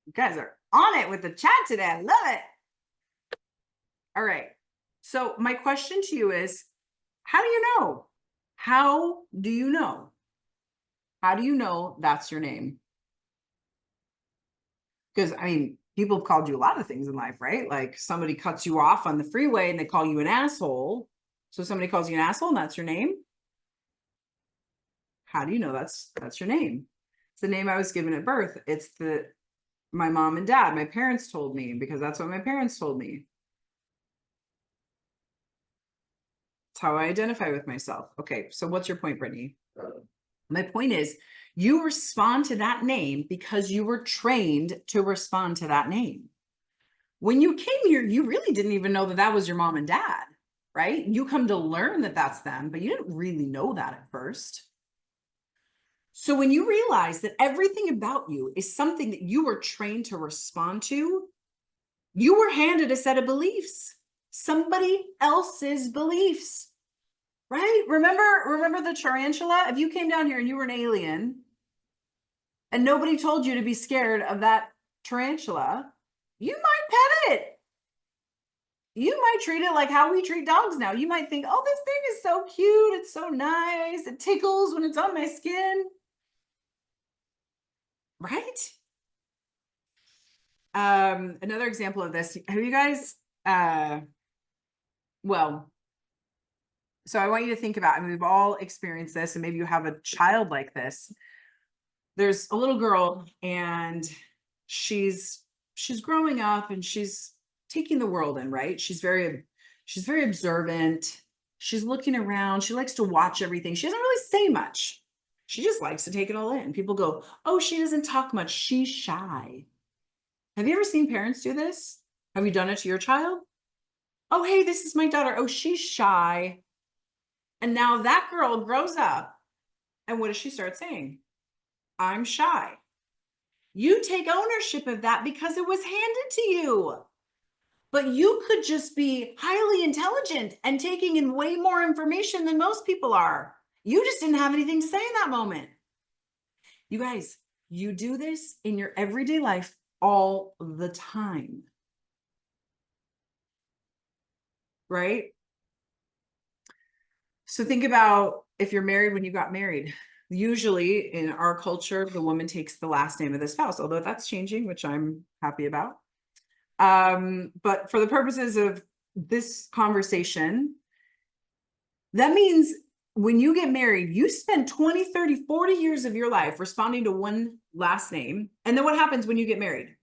You guys are on it with the chat today. I love it. All right. So my question to you is, how do you know? How do you know? How do you know that's your name? Because I mean, People have called you a lot of things in life, right? Like somebody cuts you off on the freeway and they call you an asshole. So somebody calls you an asshole and that's your name. How do you know that's your name? It's the name I was given at birth. It's my mom and dad, my parents told me, because that's what my parents told me. It's how I identify with myself. Okay, so what's your point, Brittany? My point is, you respond to that name because you were trained to respond to that name. When you came here, you really didn't even know that that was your mom and dad, right? You come to learn that that's them, but you didn't really know that at first. So when you realize that everything about you is something that you were trained to respond to, you were handed a set of beliefs, somebody else's beliefs, right? Remember the tarantula? If you came down here and you were an alien and nobody told you to be scared of that tarantula, you might pet it. You might treat it like how we treat dogs now. You might think, oh, this thing is so cute. It's so nice. It tickles when it's on my skin. Right? Another example of this, have you guys, so I want you to think about, I mean, we've all experienced this, and maybe you have a child like this. There's a little girl and she's growing up and she's taking the world in, right? She's very observant. She's looking around. She likes to watch everything. She doesn't really say much. She just likes to take it all in. People go, oh, she doesn't talk much. She's shy. Have you ever seen parents do this? Have you done it to your child? Oh, hey, this is my daughter. Oh, she's shy. And now that girl grows up. And what does she start saying? I'm shy. You take ownership of that because it was handed to you. But you could just be highly intelligent and taking in way more information than most people are. You just didn't have anything to say in that moment. You guys, you do this in your everyday life all the time. Right? So think about if you're married when you got married. Usually in our culture, the woman takes the last name of the spouse, although that's changing, which I'm happy about. But for the purposes of this conversation, that means when you get married, you spend 20, 30, 40 years of your life responding to one last name. And then what happens when you get married?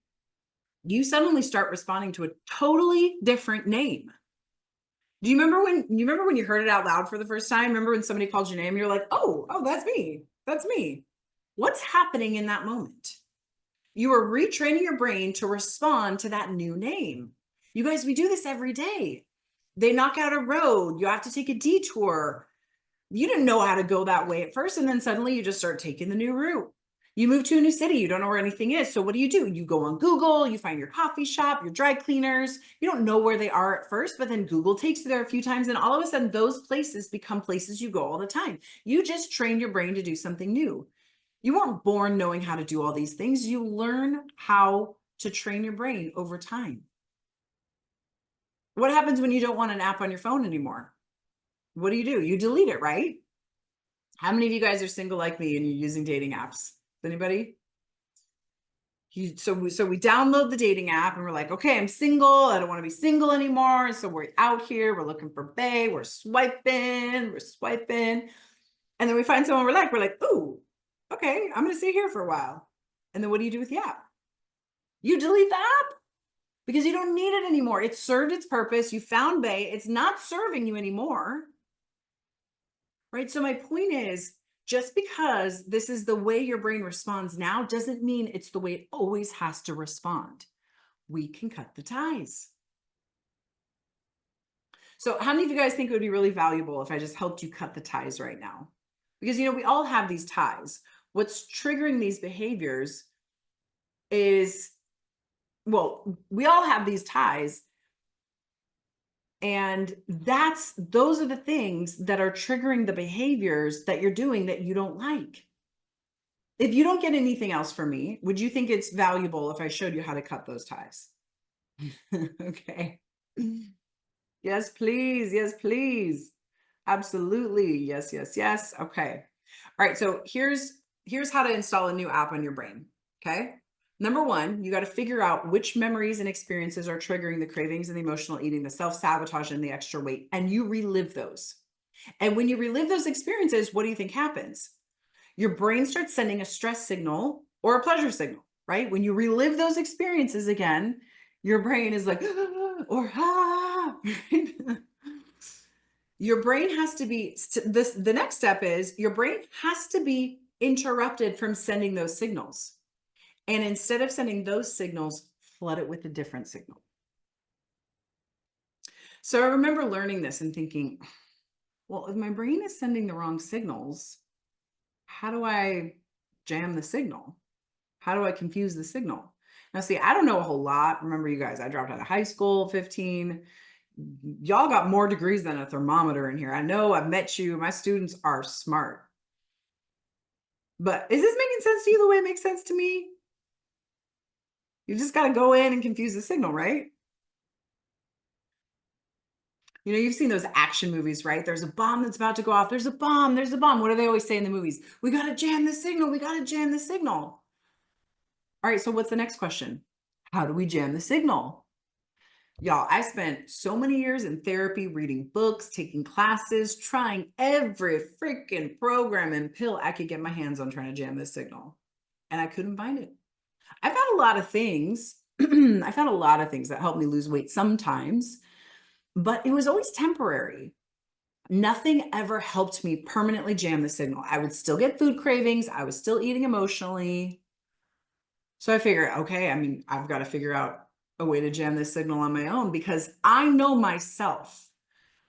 You suddenly start responding to a totally different name. Do you remember when you heard it out loud for the first time? Remember when somebody called your name and you're like, oh, that's me. That's me. What's happening in that moment? You are retraining your brain to respond to that new name. You guys, we do this every day. They knock out a road. You have to take a detour. You didn't know how to go that way at first. And then suddenly you just start taking the new route. You move to a new city. You don't know where anything is. So what do? You go on Google, you find your coffee shop, your dry cleaners. You don't know where they are at first, but then Google takes you there a few times. And all of a sudden those places become places you go all the time. You just trained your brain to do something new. You weren't born knowing how to do all these things. You learn how to train your brain over time. What happens when you don't want an app on your phone anymore? What do? You delete it, right? How many of you guys are single like me and you're using dating apps? Anybody? So we download the dating app and we're like, okay, I'm single. I don't want to be single anymore. And so we're out here. We're looking for bae. We're swiping. And then we find someone we're like, ooh, okay, I'm going to stay here for a while. And then what do you do with the app? You delete the app because you don't need it anymore. It served its purpose. You found bae. It's not serving you anymore. Right? So my point is, just because this is the way your brain responds now doesn't mean it's the way it always has to respond. We can cut the ties. So how many of you guys think it would be really valuable if I just helped you cut the ties right now? Because, we all have these ties. What's triggering these behaviors is, we all have these ties. And those are the things that are triggering the behaviors that you're doing that you don't like. If you don't get anything else from me, would you think it's valuable if I showed you how to cut those ties? Okay. Yes, please. Yes, please. Absolutely. Yes, yes, yes. Okay. All right. So here's how to install a new app on your brain. Okay. Number one, you got to figure out which memories and experiences are triggering the cravings and the emotional eating, the self-sabotage and the extra weight, and you relive those. And when you relive those experiences, what do you think happens? Your brain starts sending a stress signal or a pleasure signal, right? When you relive those experiences again, your brain is like, or right? Your brain has to be, the next step is your brain has to be interrupted from sending those signals. And instead of sending those signals, flood it with a different signal. So I remember learning this and thinking, well, if my brain is sending the wrong signals, how do I jam the signal? How do I confuse the signal? Now, see, I don't know a whole lot. Remember, you guys, I dropped out of high school, 15. Y'all got more degrees than a thermometer in here. I know, I've met you. My students are smart. But is this making sense to you the way it makes sense to me? You just got to go in and confuse the signal, right? You know, you've seen those action movies, right? There's a bomb that's about to go off. There's a bomb. There's a bomb. What do they always say in the movies? We got to jam the signal. We got to jam the signal. All right, so what's the next question? How do we jam the signal? Y'all, I spent so many years in therapy, reading books, taking classes, trying every freaking program and pill I could get my hands on trying to jam this signal. And I couldn't find it. I found a lot of things. I found a lot of things that helped me lose weight sometimes, but it was always temporary. Nothing ever helped me permanently jam the signal. I would still get food cravings. I was still eating emotionally. So I figured, okay, I mean, I've got to figure out a way to jam this signal on my own because I know myself.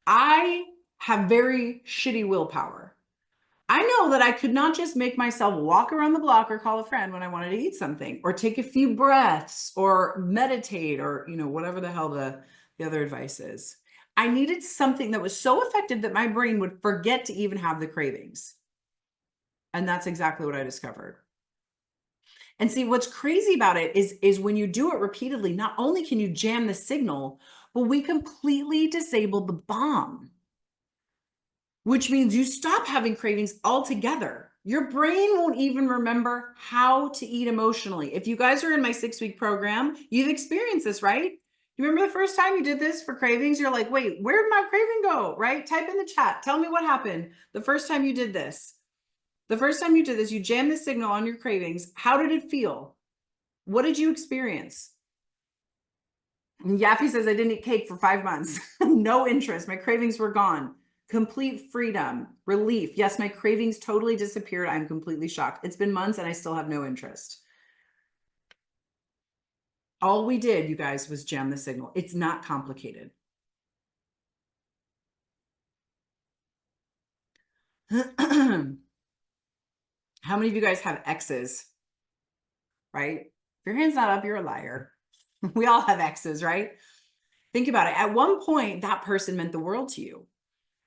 I have very shitty willpower. I know that I could not just make myself walk around the block or call a friend when I wanted to eat something or take a few breaths or meditate or, you know, whatever the hell the other advice is. I needed something that was so effective that my brain would forget to even have the cravings. And that's exactly what I discovered. And see, what's crazy about it is when you do it repeatedly, not only can you jam the signal, but we completely disabled the bomb, which means you stop having cravings altogether. Your brain won't even remember how to eat emotionally. If you guys are in my 6-week program, you've experienced this, right? You remember the first time you did this for cravings? You're like, wait, where did my craving go, right? Type in the chat. Tell me what happened the first time you did this. The first time you did this, you jammed the signal on your cravings. How did it feel? What did you experience? And Yaffe says, I didn't eat cake for 5 months. No interest. My cravings were gone. Complete freedom, relief. Yes, my cravings totally disappeared. I'm completely shocked. It's been months and I still have no interest. All we did, you guys, was jam the signal. It's not complicated. How many of you guys have exes, right? If your hand's not up, you're a liar. We all have exes, right? Think about it. At one point, that person meant the world to you.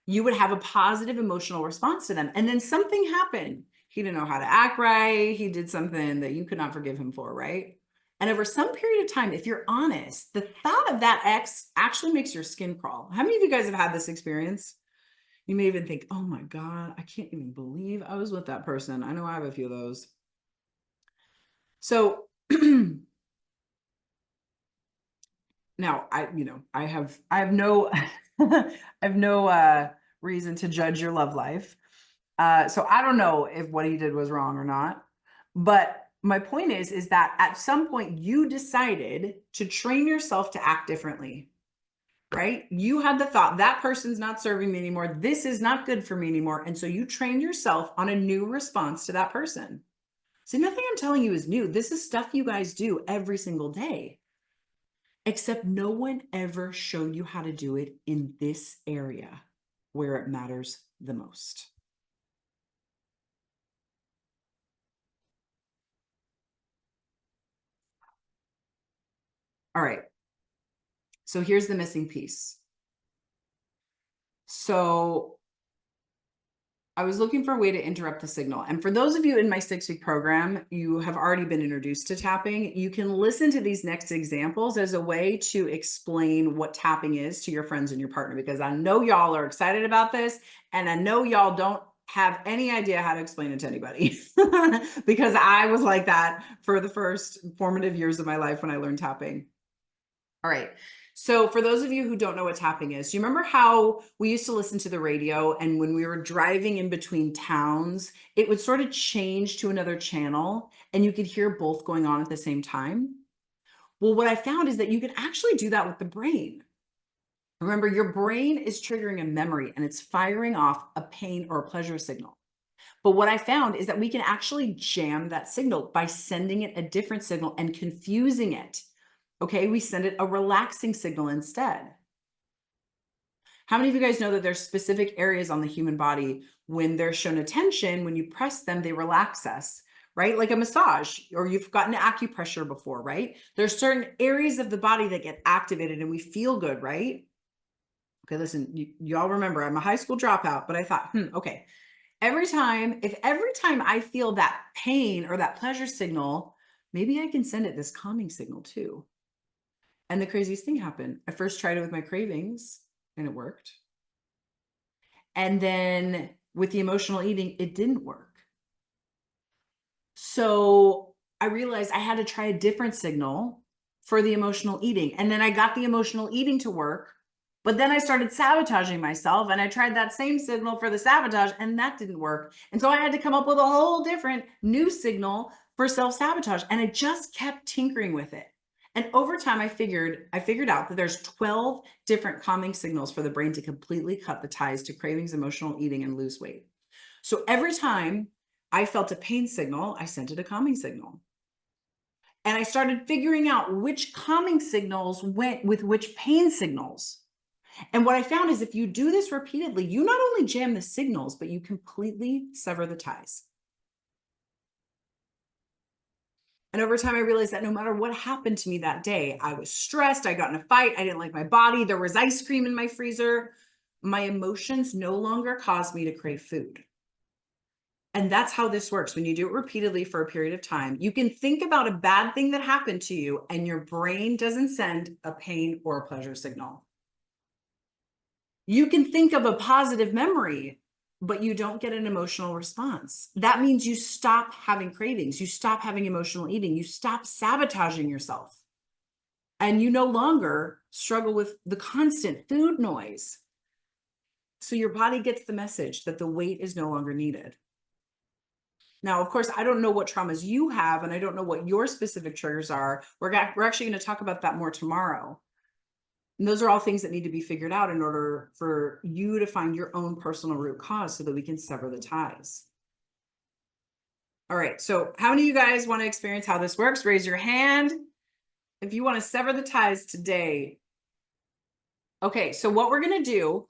You would have a positive emotional response to them. And then something happened. He didn't know how to act right. He did something that you could not forgive him for, right? And over some period of time, if you're honest, the thought of that ex actually makes your skin crawl. How many of you guys have had this experience? You may even think, oh my God, I can't even believe I was with that person. I know I have a few of those. So now I have no reason to judge your love life. So I don't know if what he did was wrong or not. But my point is that at some point you decided to train yourself to act differently. Right? You had the thought that person's not serving me anymore. This is not good for me anymore. And so you trained yourself on a new response to that person. See, nothing I'm telling you is new. This is stuff you guys do every single day, except no one ever showed you how to do it in this area where it matters the most. All right. So here's the missing piece. So I was looking for a way to interrupt the signal. And for those of you in my 6-week program, you have already been introduced to tapping. You can listen to these next examples as a way to explain what tapping is to your friends and your partner, because I know y'all are excited about this. And I know y'all don't have any idea how to explain it to anybody because I was like that for the first formative years of my life when I learned tapping. All right. So for those of you who don't know what tapping is, do you remember how we used to listen to the radio, and when we were driving in between towns, it would sort of change to another channel and you could hear both going on at the same time? Well, what I found is that you can actually do that with the brain. Remember, your brain is triggering a memory and it's firing off a pain or a pleasure signal. But what I found is that we can actually jam that signal by sending it a different signal and confusing it. Okay, we send it a relaxing signal instead. How many of you guys know that there's specific areas on the human body when they're shown attention, when you press them, they relax us, right? Like a massage, or you've gotten acupressure before, right? There's certain areas of the body that get activated and we feel good, right? Okay, listen, y'all remember I'm a high school dropout, but I thought, okay, every time I feel that pain or that pleasure signal, maybe I can send it this calming signal too. And the craziest thing happened. I first tried it with my cravings and it worked. And then with the emotional eating, it didn't work. So I realized I had to try a different signal for the emotional eating. And then I got the emotional eating to work, but then I started sabotaging myself and I tried that same signal for the sabotage and that didn't work. And so I had to come up with a whole different new signal for self-sabotage. And I just kept tinkering with it. And over time, I figured out that there's 12 different calming signals for the brain to completely cut the ties to cravings, emotional eating, and lose weight. So every time I felt a pain signal, I sent it a calming signal. And I started figuring out which calming signals went with which pain signals. And what I found is if you do this repeatedly, you not only jam the signals, but you completely sever the ties. And over time, I realized that no matter what happened to me that day, I was stressed, I got in a fight, I didn't like my body, there was ice cream in my freezer, my emotions no longer caused me to crave food. And that's how this works. When you do it repeatedly for a period of time, you can think about a bad thing that happened to you and your brain doesn't send a pain or a pleasure signal. You can think of a positive memory, but you don't get an emotional response. That means you stop having cravings, you stop having emotional eating, you stop sabotaging yourself, and you no longer struggle with the constant food noise. So your body gets the message that the weight is no longer needed. Now, of course, I don't know what traumas you have, and I don't know what your specific triggers are. We're actually going to talk about that more tomorrow. And those are all things that need to be figured out in order for you to find your own personal root cause so that we can sever the ties. All right, so how many of you guys want to experience how this works? Raise your hand if you want to sever the ties today. Okay, so what we're going to do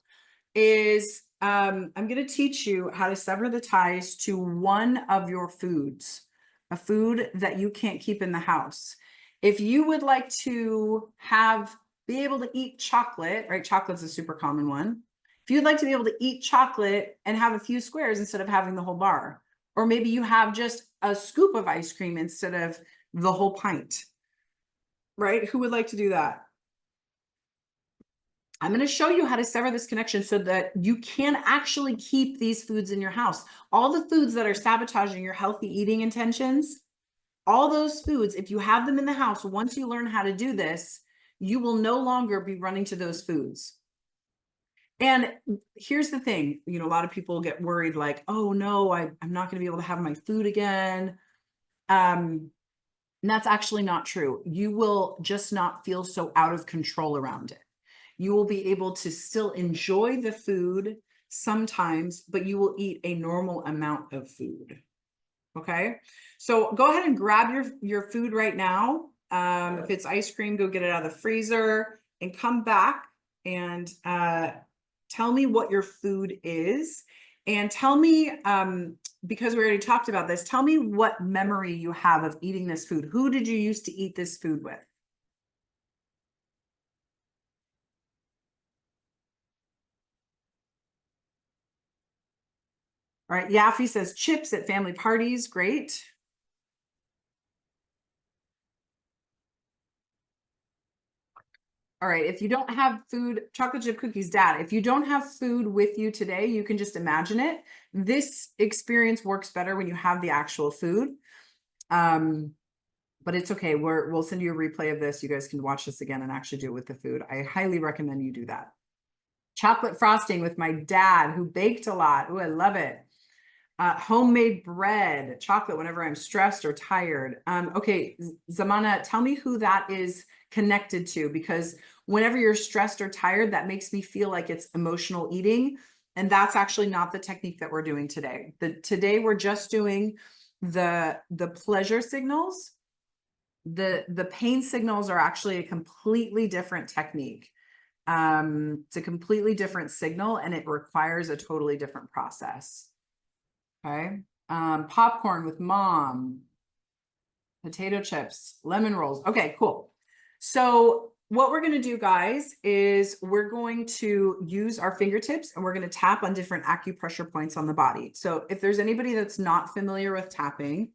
is I'm going to teach you how to sever the ties to one of your foods, a food that you can't keep in the house. If you would like to be able to eat chocolate, right? Chocolate's a super common one. If you'd like to be able to eat chocolate and have a few squares instead of having the whole bar, or maybe you have just a scoop of ice cream instead of the whole pint, right? Who would like to do that? I'm going to show you how to sever this connection so that you can actually keep these foods in your house. All the foods that are sabotaging your healthy eating intentions, all those foods, if you have them in the house, once you learn how to do this, you will no longer be running to those foods. And here's the thing, a lot of people get worried like, oh no, I'm not going to be able to have my food again. And that's actually not true. You will just not feel so out of control around it. You will be able to still enjoy the food sometimes, but you will eat a normal amount of food. Okay, so go ahead and grab your food right now. If it's ice cream, go get it out of the freezer and come back and tell me what your food is. And tell me, because we already talked about this, tell me what memory you have of eating this food. Who did you used to eat this food with? All right, Yaffe says chips at family parties. Great. All right, if you don't have food, chocolate chip cookies, Dad, if you don't have food with you today, you can just imagine it. This experience works better when you have the actual food. But it's okay. We'll send you a replay of this. You guys can watch this again and actually do it with the food. I highly recommend you do that. Chocolate frosting with my dad who baked a lot. Oh, I love it. Homemade bread, chocolate whenever I'm stressed or tired. Okay, Zamana, tell me who that is connected to, because whenever you're stressed or tired, that makes me feel like it's emotional eating. And that's actually not the technique that we're doing today. Today we're just doing the pleasure signals. The pain signals are actually a completely different technique. It's a completely different signal and it requires a totally different process. Okay. Popcorn with mom, potato chips, lemon rolls. Okay, cool. So what we're going to do, guys, is we're going to use our fingertips and we're going to tap on different acupressure points on the body. So if there's anybody that's not familiar with tapping,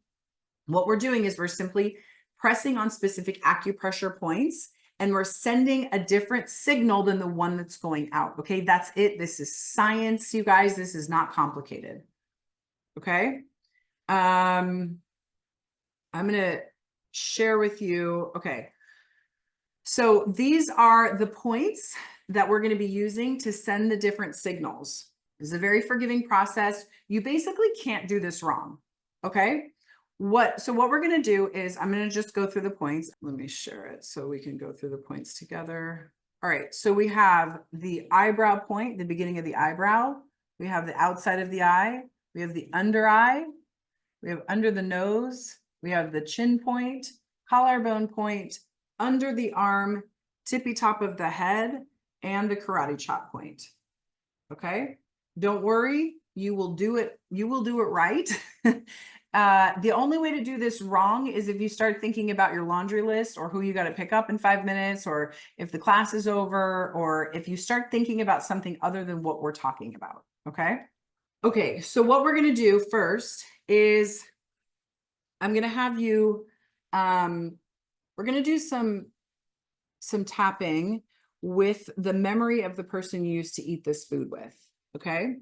what we're doing is we're simply pressing on specific acupressure points and we're sending a different signal than the one that's going out. Okay, that's it. This is science, you guys. This is not complicated. Okay. I'm going to share with you. Okay. So these are the points that we're going to be using to send the different signals. This is a very forgiving process. You basically can't do this wrong. Okay. So what we're going to do is I'm going to just go through the points. Let me share it so we can go through the points together. All right. So we have the eyebrow point, the beginning of the eyebrow. We have the outside of the eye. We have the under eye. We have under the nose. We have the chin point, collarbone point, under the arm, tippy top of the head, and the karate chop point. Okay. Don't worry. You will do it. You will do it right. The only way to do this wrong is if you start thinking about your laundry list or who you got to pick up in 5 minutes, or if the class is over, or if you start thinking about something other than what we're talking about. Okay. Okay. So what we're going to do first is I'm going to have you, we're going to do some tapping with the memory of the person you used to eat this food with. Okay.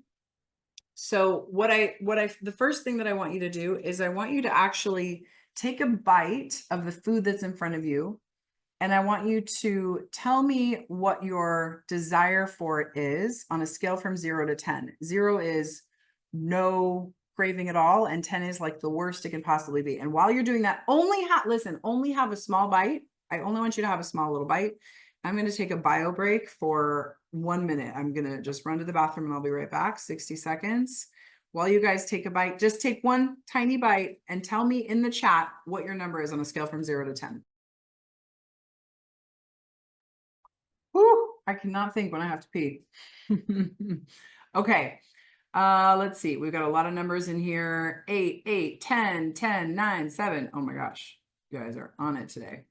So the first thing that I want you to do is I want you to actually take a bite of the food that's in front of you. And I want you to tell me what your desire for it is on a scale from 0 to 10. 0 is no craving at all, and 10 is like the worst it can possibly be. And while you're doing that, only have a small bite. I only want you to have a small little bite. I'm going to take a bio break for 1 minute. I'm going to just run to the bathroom and I'll be right back. 60 seconds. While you guys take a bite, just take one tiny bite and tell me in the chat what your number is on a scale from 0 to 10. Whew, I cannot think when I have to pee. Okay. Let's see. We've got a lot of numbers in here. 8, 8, 10, 10, 9, 7. Oh my gosh. You guys are on it today.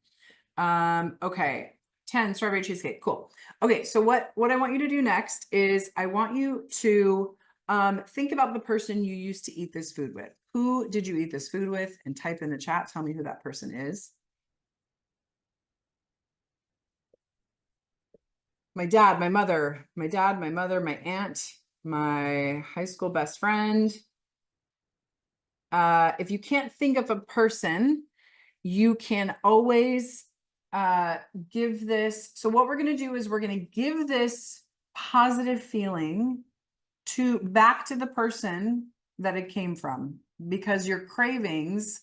Okay. 10 strawberry cheesecake. Cool. Okay. So what I want you to do next is I want you to think about the person you used to eat this food with. Who did you eat this food with? And type in the chat. Tell me who that person is. My dad, my mother, my aunt, my high school best friend. If you can't think of a person, you can always give this. So what we're going to do is we're going to give this positive feeling back to the person that it came from, because your cravings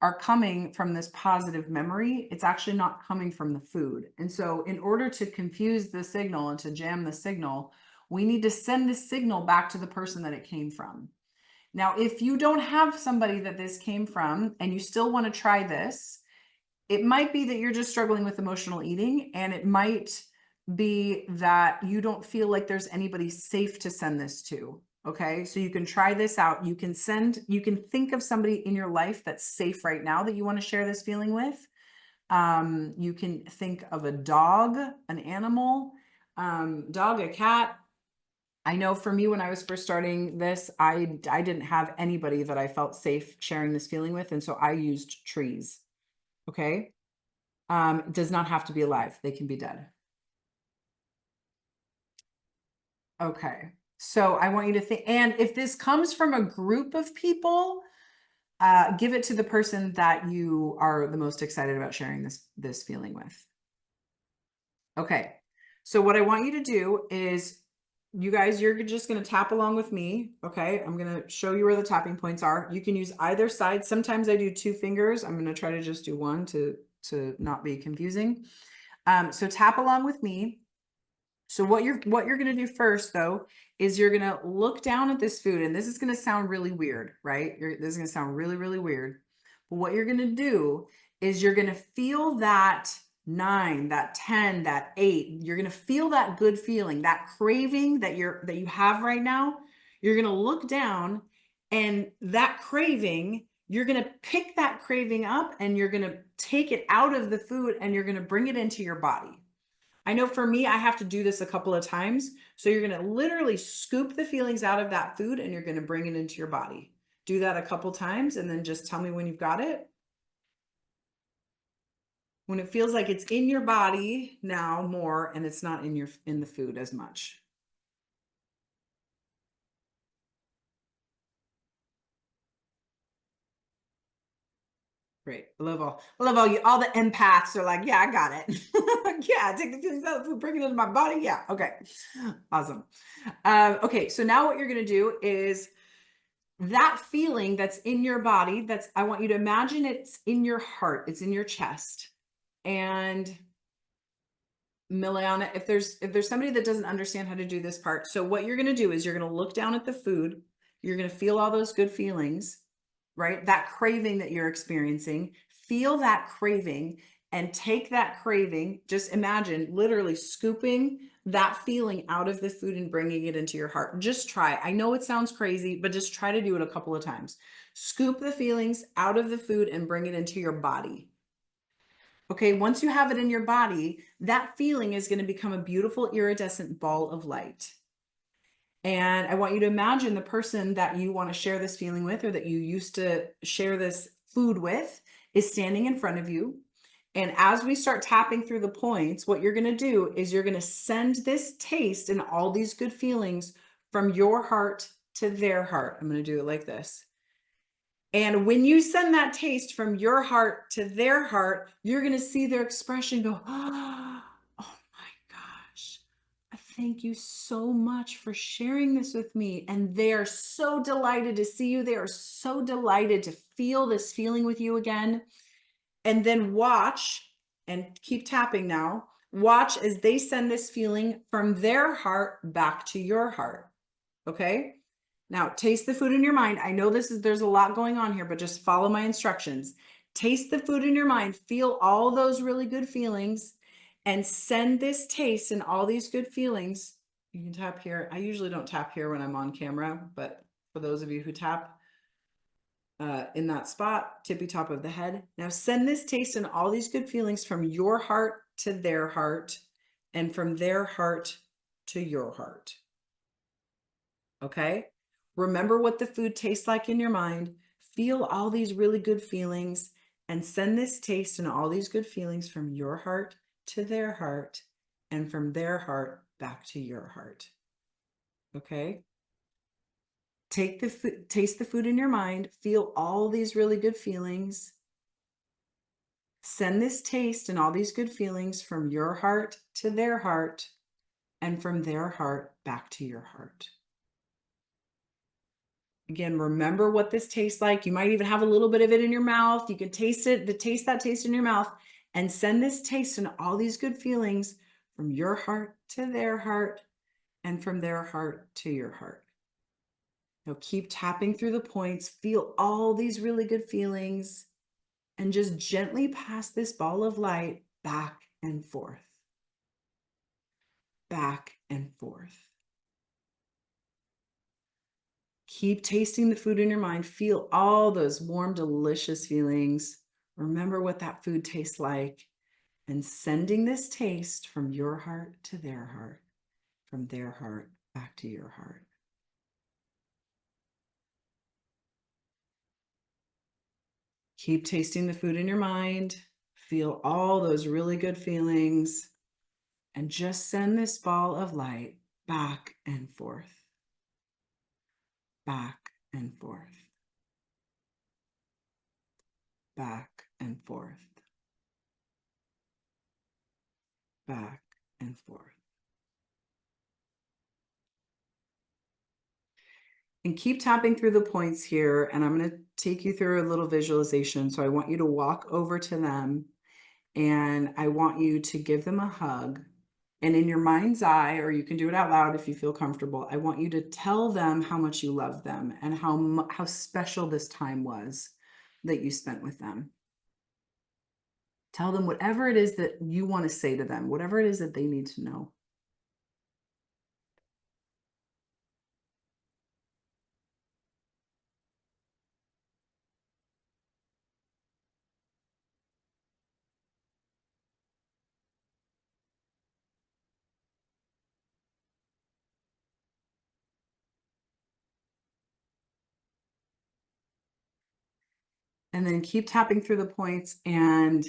are coming from this positive memory. It's actually not coming from the food. And so in order to confuse the signal and to jam the signal, we need to send the signal back to the person that it came from. Now, if you don't have somebody that this came from and you still want to try this, it might be that you're just struggling with emotional eating, and it might be that you don't feel like there's anybody safe to send this to. Okay, so you can try this out. You can think of somebody in your life that's safe right now that you want to share this feeling with. You can think of a dog, an animal, dog, a cat. I know for me, when I was first starting this, I didn't have anybody that I felt safe sharing this feeling with. And so I used trees. Okay. It does not have to be alive. They can be dead. Okay. So I want you to think, and if this comes from a group of people, give it to the person that you are the most excited about sharing this feeling with. Okay. So what I want you to do is, you guys, you're just going to tap along with me. Okay. I'm going to show you where the tapping points are. You can use either side. Sometimes I do 2 fingers. I'm going to try to just do 1 to not be confusing. So tap along with me. So what you're going to do first, though, is you're going to look down at this food, and this is going to sound really weird, right? This is going to sound really, really weird. But what you're going to do is you're going to feel that 9, that 10, that 8. You're going to feel that good feeling, that craving that you have right now. You're going to look down, and that craving, you're going to pick that craving up, and you're going to take it out of the food, and you're going to bring it into your body. I know for me, I have to do this a couple of times. So you're going to literally scoop the feelings out of that food, and you're going to bring it into your body. Do that a couple times, and then just tell me when you've got it. When it feels like it's in your body now more, and it's not in the food as much. Great. I love all the empaths are like, yeah, I got it. Yeah, take the feelings out of the food, bring it into my body. Yeah. Okay. Awesome. Okay. So now what you're going to do is that feeling that's in your body, I want you to imagine it's in your heart, it's in your chest. And Miliana, if there's somebody that doesn't understand how to do this part, so what you're going to do is you're going to look down at the food, you're going to feel all those good feelings, right? That craving that you're experiencing, feel that craving, and take that craving. Just imagine literally scooping that feeling out of the food and bringing it into your heart. Just try. I know it sounds crazy, but just try to do it a couple of times. Scoop the feelings out of the food and bring it into your body. Okay, once you have it in your body, that feeling is going to become a beautiful iridescent ball of light. And I want you to imagine the person that you want to share this feeling with, or that you used to share this food with, is standing in front of you. And as we start tapping through the points, what you're going to do is you're going to send this taste and all these good feelings from your heart to their heart. I'm going to do it like this. And when you send that taste from your heart to their heart, you're going to see their expression go, oh my gosh, thank you so much for sharing this with me. And they are so delighted to see you. They are so delighted to feel this feeling with you again. And then watch, and keep tapping now, watch as they send this feeling from their heart back to your heart. Okay? Now, taste the food in your mind. I know there's a lot going on here, but just follow my instructions. Taste the food in your mind. Feel all those really good feelings, and send this taste and all these good feelings. You can tap here. I usually don't tap here when I'm on camera, but for those of you who tap in that spot, tippy top of the head. Now send this taste and all these good feelings from your heart to their heart, and from their heart to your heart. Okay? Remember what the food tastes like in your mind. Feel all these really good feelings, and send this taste and all these good feelings from your heart to their heart, and from their heart back to your heart. Okay? Taste the food in your mind. Feel all these really good feelings. Send this taste and all these good feelings from your heart to their heart, and from their heart back to your heart. Again, remember what this tastes like. You might even have a little bit of it in your mouth. You can taste it, taste that taste in your mouth, and send this taste and all these good feelings from your heart to their heart, and from their heart to your heart. Now keep tapping through the points. Feel all these really good feelings, and just gently pass this ball of light back and forth. Back and forth. Keep tasting the food in your mind. Feel all those warm, delicious feelings. Remember what that food tastes like, and sending this taste from your heart to their heart, from their heart back to your heart. Keep tasting the food in your mind. Feel all those really good feelings, and just send this ball of light back and forth, back and forth, back and forth, back and forth. And keep tapping through the points here. And I'm going to take you through a little visualization. So I want you to walk over to them and I want you to give them a hug. And in your mind's eye, or you can do it out loud if you feel comfortable, I want you to tell them how much you love them and how special this time was that you spent with them. Tell them whatever it is that you want to say to them, whatever it is that they need to know. And then keep tapping through the points and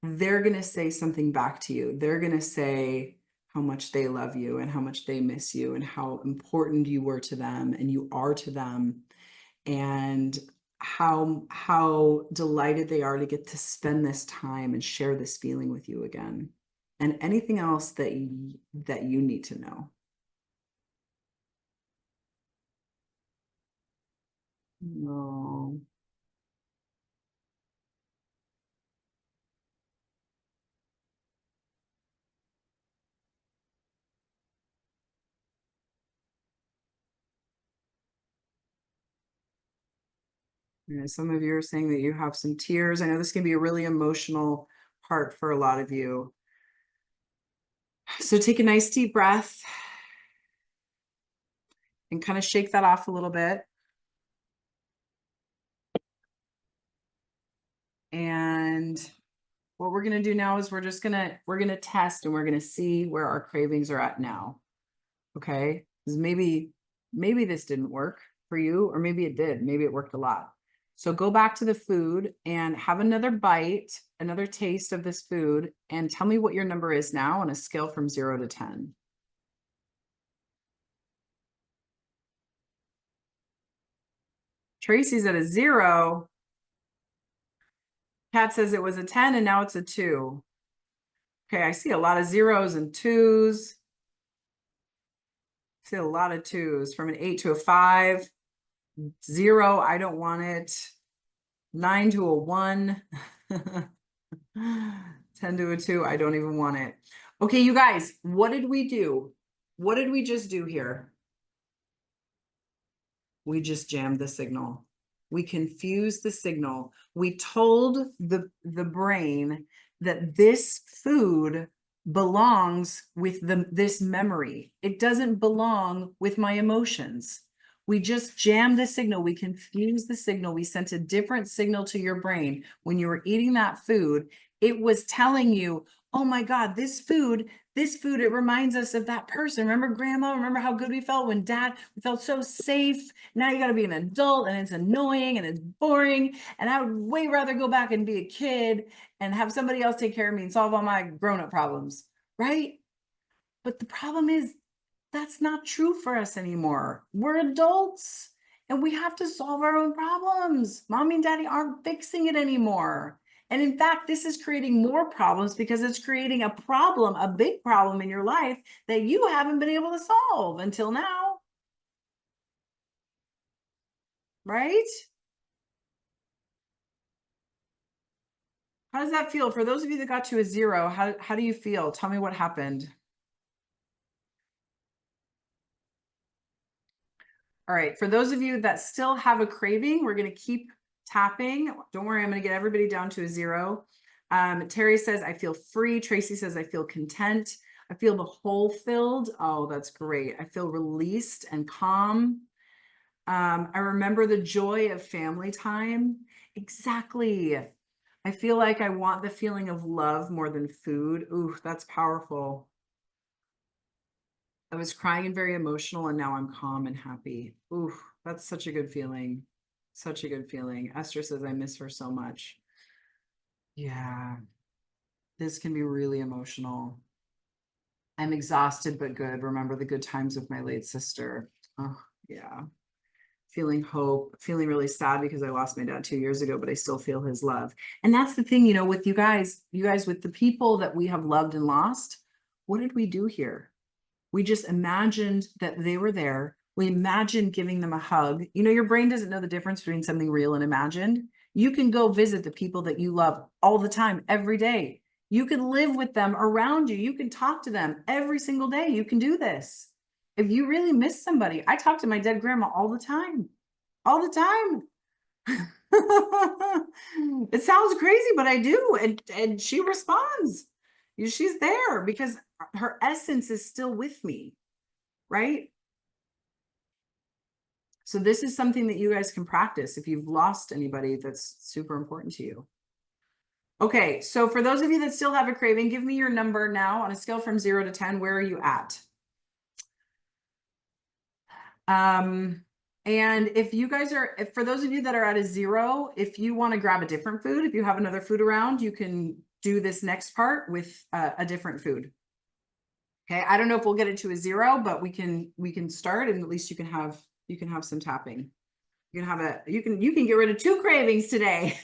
they're going to say something back to you. They're going to say how much they love you and how much they miss you and how important you were to them and you are to them, and how delighted they are to get to spend this time and share this feeling with you again, and anything else that you need to know. No. Some of you are saying that you have some tears. I know this can be a really emotional part for a lot of you. So take a nice deep breath and kind of shake that off a little bit. And what we're going to do now is we're going to test and we're going to see where our cravings are at now. Okay? Because maybe this didn't work for you, or maybe it did. Maybe it worked a lot. So go back to the food and have another bite, another taste of this food, and tell me what your number is now on a scale from 0 to 10. Tracy's at a 0. Kat says it was a 10 and now it's a 2. Okay, I see a lot of 0s and 2s. I see a lot of 2s, from an 8 to a 5. 0, I don't want it. 9 to a 1. 10 to a 2, I don't even want it. Okay, you guys, what did we do? What did we just do here? We just jammed the signal. We confused the signal. We told the brain that this food belongs with this memory. It doesn't belong with my emotions. We just jammed the signal. We confused the signal. We sent a different signal to your brain. When you were eating that food, it was telling you, oh my God, this food, it reminds us of that person. Remember grandma? Remember how good we felt when dad, we felt so safe. Now you got to be an adult and it's annoying and it's boring. And I would way rather go back and be a kid and have somebody else take care of me and solve all my grown-up problems, right? But the problem is that's not true for us anymore. We're adults and we have to solve our own problems. Mommy and daddy aren't fixing it anymore. And in fact, this is creating more problems because it's creating a problem, a big problem in your life that you haven't been able to solve until now. Right? How does that feel? For those of you that got to a 0, how do you feel? Tell me what happened. All right, for those of you that still have a craving, we're going to keep tapping. Don't worry, I'm going to get everybody down to a 0. Terry says, I feel free. Tracy says, I feel content. I feel the hole filled. Oh, that's great. I feel released and calm. I remember the joy of family time. Exactly. I feel like I want the feeling of love more than food. Ooh, that's powerful. I was crying and very emotional, and now I'm calm and happy. Ooh, that's such a good feeling. Such a good feeling. Esther says, I miss her so much. Yeah, this can be really emotional. I'm exhausted, but good. Remember the good times with my late sister. Oh, yeah. Feeling hope, feeling really sad because I lost my dad 2 years ago, but I still feel his love. And that's the thing, with you guys, with the people that we have loved and lost, what did we do here? We just imagined that they were there. We imagined giving them a hug. Your brain doesn't know the difference between something real and imagined. You can go visit the people that you love all the time, every day. You can live with them around you. You can talk to them every single day. You can do this. If you really miss somebody, I talk to my dead grandma all the time. All the time. It sounds crazy, but I do. And she responds. She's there because her essence is still with me, right? So this is something that you guys can practice if you've lost anybody that's super important to you. Okay, so for those of you that still have a craving, give me your number now on a scale from 0 to 10. Where are you at? And if you guys for those of you that are at a 0, if you want to grab a different food, if you have another food around, you can do this next part with a different food. Okay, I don't know if we'll get it to a 0, but we can start, and at least you can have some tapping. You can get rid of 2 cravings today.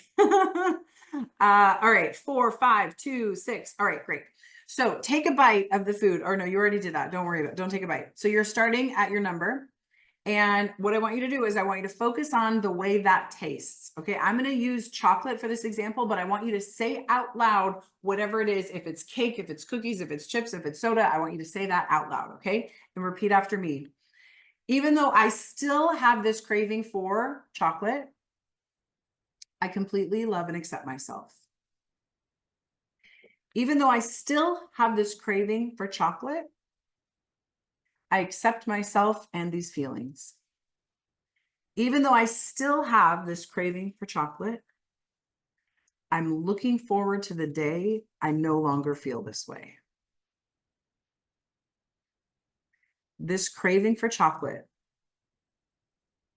All right, 4, 5, 2, 6. All right, great. So take a bite of the food, or no, you already did that. Don't worry about it. Don't take a bite. So you're starting at your number. And what I want you to do is I want you to focus on the way that tastes. Okay, I'm going to use chocolate for this example, but I want you to say out loud whatever it is. If it's cake, if it's cookies, if it's chips, if it's soda, I want you to say that out loud. Okay, and repeat after me. Even though I still have this craving for chocolate, I completely love and accept myself. Even though I still have this craving for chocolate, I accept myself and these feelings. Even though I still have this craving for chocolate, I'm looking forward to the day I no longer feel this way. This craving for chocolate,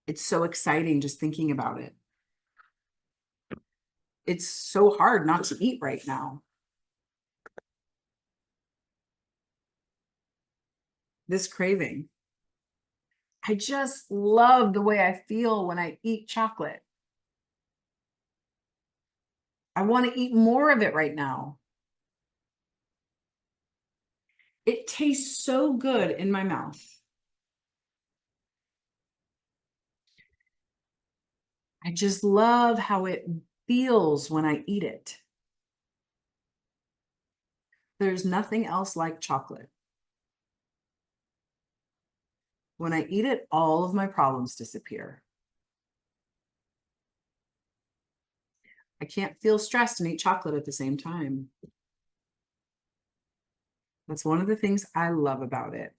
it's so exciting just thinking about it. It's so hard not to eat right now. This craving. I just love the way I feel when I eat chocolate. I want to eat more of it right now. It tastes so good in my mouth. I just love how it feels when I eat it. There's nothing else like chocolate. When I eat it, all of my problems disappear. I can't feel stressed and eat chocolate at the same time. That's one of the things I love about it.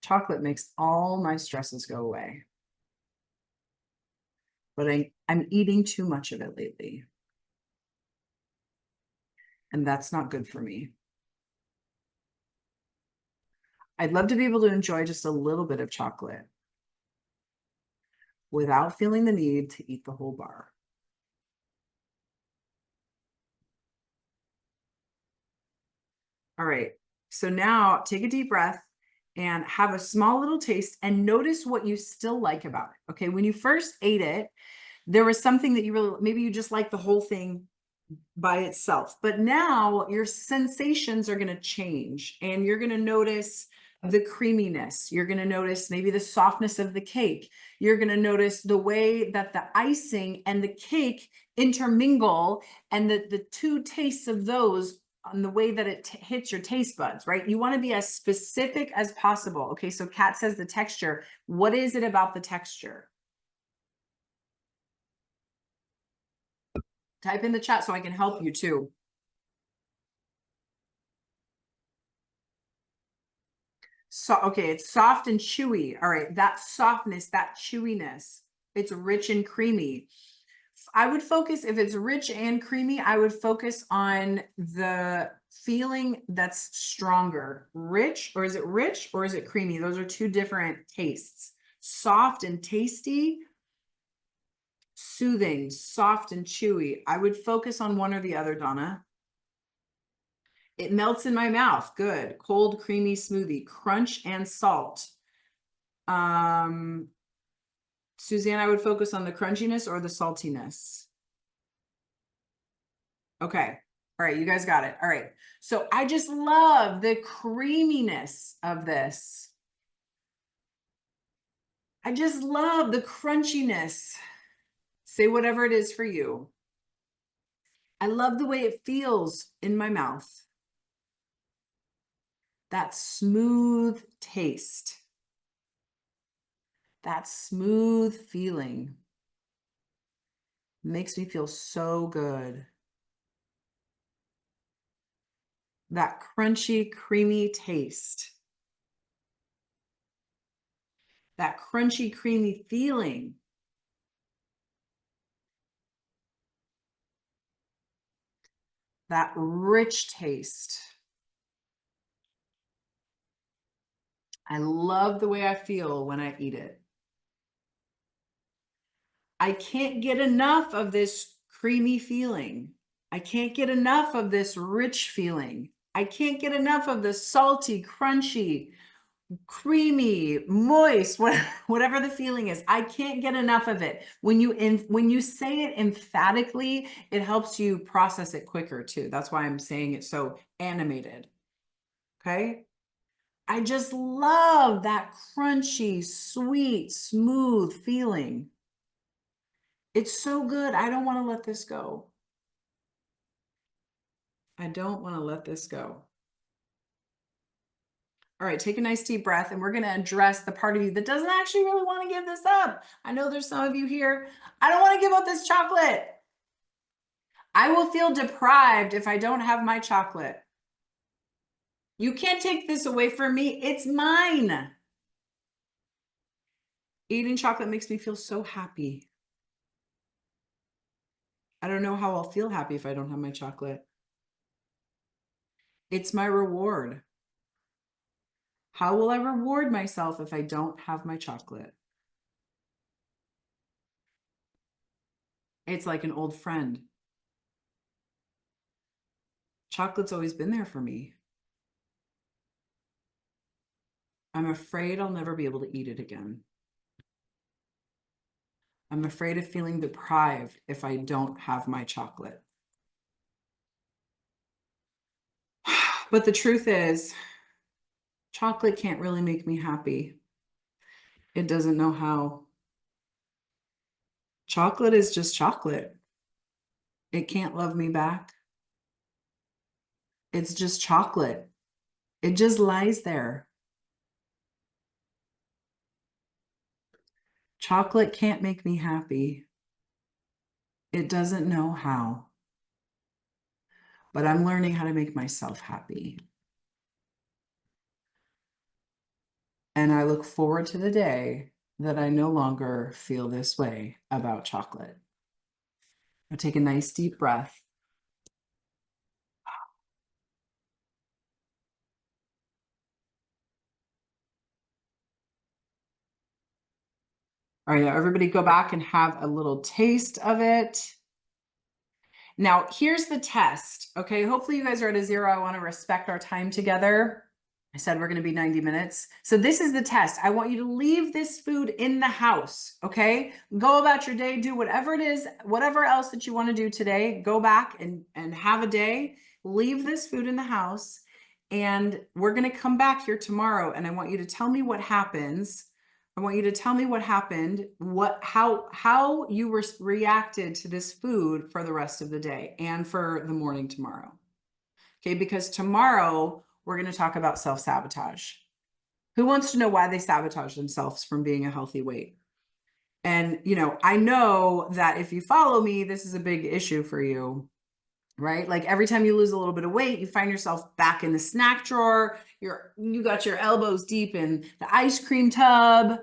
Chocolate makes all my stresses go away. But I'm eating too much of it lately. And that's not good for me. I'd love to be able to enjoy just a little bit of chocolate without feeling the need to eat the whole bar. All right, so now take a deep breath and have a small little taste and notice what you still like about it. Okay, when you first ate it, there was something that you really, maybe you just like the whole thing by itself, but now your sensations are going to change and you're going to notice the creaminess. You're going to notice maybe the softness of the cake. You're going to notice the way that the icing and the cake intermingle and the 2 tastes of those on the way that it hits your taste buds, right? You want to be as specific as possible. Okay, so Kat says the texture. What is it about the texture? Type in the chat so I can help you too. So, okay, it's soft and chewy. All right, that softness, that chewiness, it's rich and creamy. I would focus, if it's rich and creamy, I would focus on the feeling that's stronger. Rich, or is it creamy? Those are 2 different tastes. Soft and tasty, soothing, soft and chewy. I would focus on one or the other, Donna. It melts in my mouth. Good. Cold, creamy smoothie. Crunch and salt. Suzanne, I would focus on the crunchiness or the saltiness. Okay. All right. You guys got it. All right. So I just love the creaminess of this. I just love the crunchiness. Say whatever it is for you. I love the way it feels in my mouth. That smooth taste. That smooth feeling makes me feel so good. That crunchy, creamy taste. That crunchy, creamy feeling. That rich taste. I love the way I feel when I eat it. I can't get enough of this creamy feeling. I can't get enough of this rich feeling. I can't get enough of the salty, crunchy, creamy, moist, whatever the feeling is. I can't get enough of it. When you say it emphatically, it helps you process it quicker too. That's why I'm saying it so animated. Okay? I just love that crunchy, sweet, smooth feeling. It's so good. I don't want to let this go. I don't want to let this go. All right, take a nice deep breath, and we're going to address the part of you that doesn't actually really want to give this up. I know there's some of you here. I don't want to give up this chocolate. I will feel deprived if I don't have my chocolate. You can't take this away from me. It's mine. Eating chocolate makes me feel so happy. I don't know how I'll feel happy if I don't have my chocolate. It's my reward. How will I reward myself if I don't have my chocolate? It's like an old friend. Chocolate's always been there for me. I'm afraid I'll never be able to eat it again. I'm afraid of feeling deprived if I don't have my chocolate. But the truth is, chocolate can't really make me happy. It doesn't know how. Chocolate is just chocolate. It can't love me back. It's just chocolate. It just lies there. Chocolate can't make me happy. It doesn't know how. But I'm learning how to make myself happy. And I look forward to the day that I no longer feel this way about chocolate. I'll take a nice deep breath. All right, now everybody go back and have a little taste of it. Now, here's the test, okay? Hopefully you guys are at a 0. I want to respect our time together. I said we're going to be 90 minutes. So this is the test. I want you to leave this food in the house, okay? Go about your day, do whatever it is, whatever else that you want to do today. Go back and have a day. Leave this food in the house, and we're going to come back here tomorrow, and I want you to tell me what happens. I want you to tell me what happened, how you reacted to this food for the rest of the day and for the morning tomorrow. Okay, because tomorrow we're going to talk about self-sabotage. Who wants to know why they sabotage themselves from being a healthy weight? And, you know, I know that if you follow me, this is a big issue for you, right? Like every time you lose a little bit of weight, you find yourself back in the snack drawer. You got your elbows deep in the ice cream tub,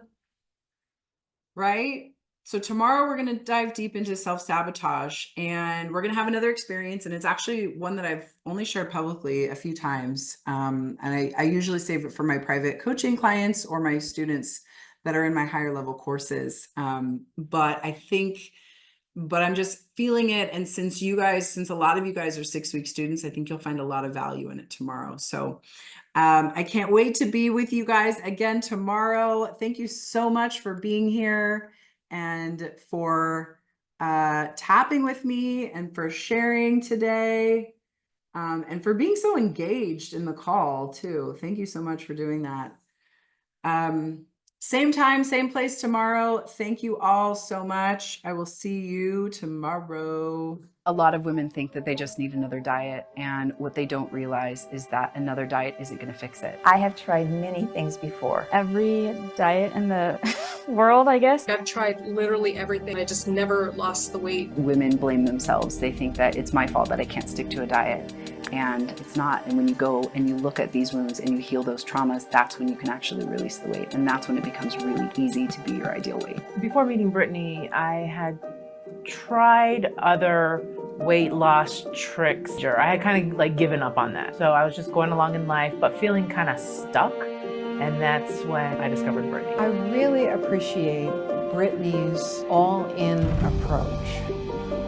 right? So tomorrow we're going to dive deep into self-sabotage, and we're going to have another experience. And it's actually one that I've only shared publicly a few times. And I usually save it for my private coaching clients or my students that are in my higher level courses. But I think but I'm just feeling it. And since a lot of you guys are 6-week students, I think you'll find a lot of value in it tomorrow. So I can't wait to be with you guys again tomorrow. Thank you so much for being here and for tapping with me and for sharing today and for being so engaged in the call too. Thank you so much for doing that. Same time, same place tomorrow. Thank you all so much. I will see you tomorrow. A lot of women think that they just need another diet, and what they don't realize is that another diet isn't going to fix it. I have tried many things before. Every diet in the world, I guess. I've tried literally everything. I just never lost the weight. Women blame themselves. They think that it's my fault that I can't stick to a diet, and it's not. And when you go and you look at these wounds and you heal those traumas, that's when you can actually release the weight, and that's when it becomes really easy to be your ideal weight. Before meeting Brittany, I had tried other weight loss tricks. I had kind of like given up on that. So I was just going along in life, but feeling kind of stuck. And that's when I discovered Brittany. I really appreciate Brittany's all-in approach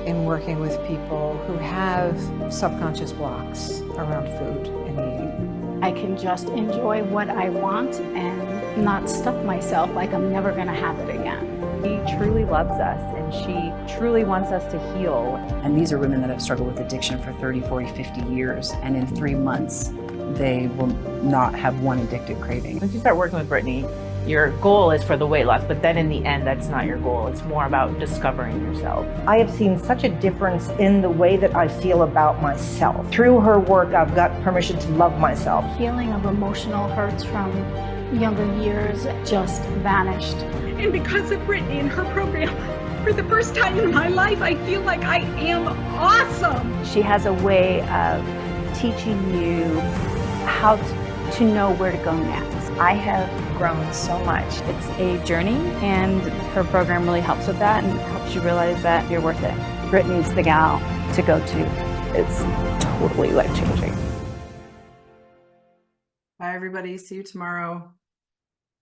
in working with people who have subconscious blocks around food and eating. I can just enjoy what I want and not stuff myself like I'm never going to have it again. She truly loves us, and she truly wants us to heal. And these are women that have struggled with addiction for 30, 40, 50 years, and in 3 months, they will not have one addictive craving. Once you start working with Brittany, your goal is for the weight loss, but then in the end, that's not your goal. It's more about discovering yourself. I have seen such a difference in the way that I feel about myself. Through her work, I've got permission to love myself. Healing of emotional hurts from younger years just vanished. And because of Brittany and her program, for the first time in my life, I feel like I am awesome. She has a way of teaching you how to know where to go next. I have grown so much. It's a journey, and her program really helps with that and helps you realize that you're worth it. Brittany's the gal to go to. It's totally life-changing. Bye, everybody. See you tomorrow.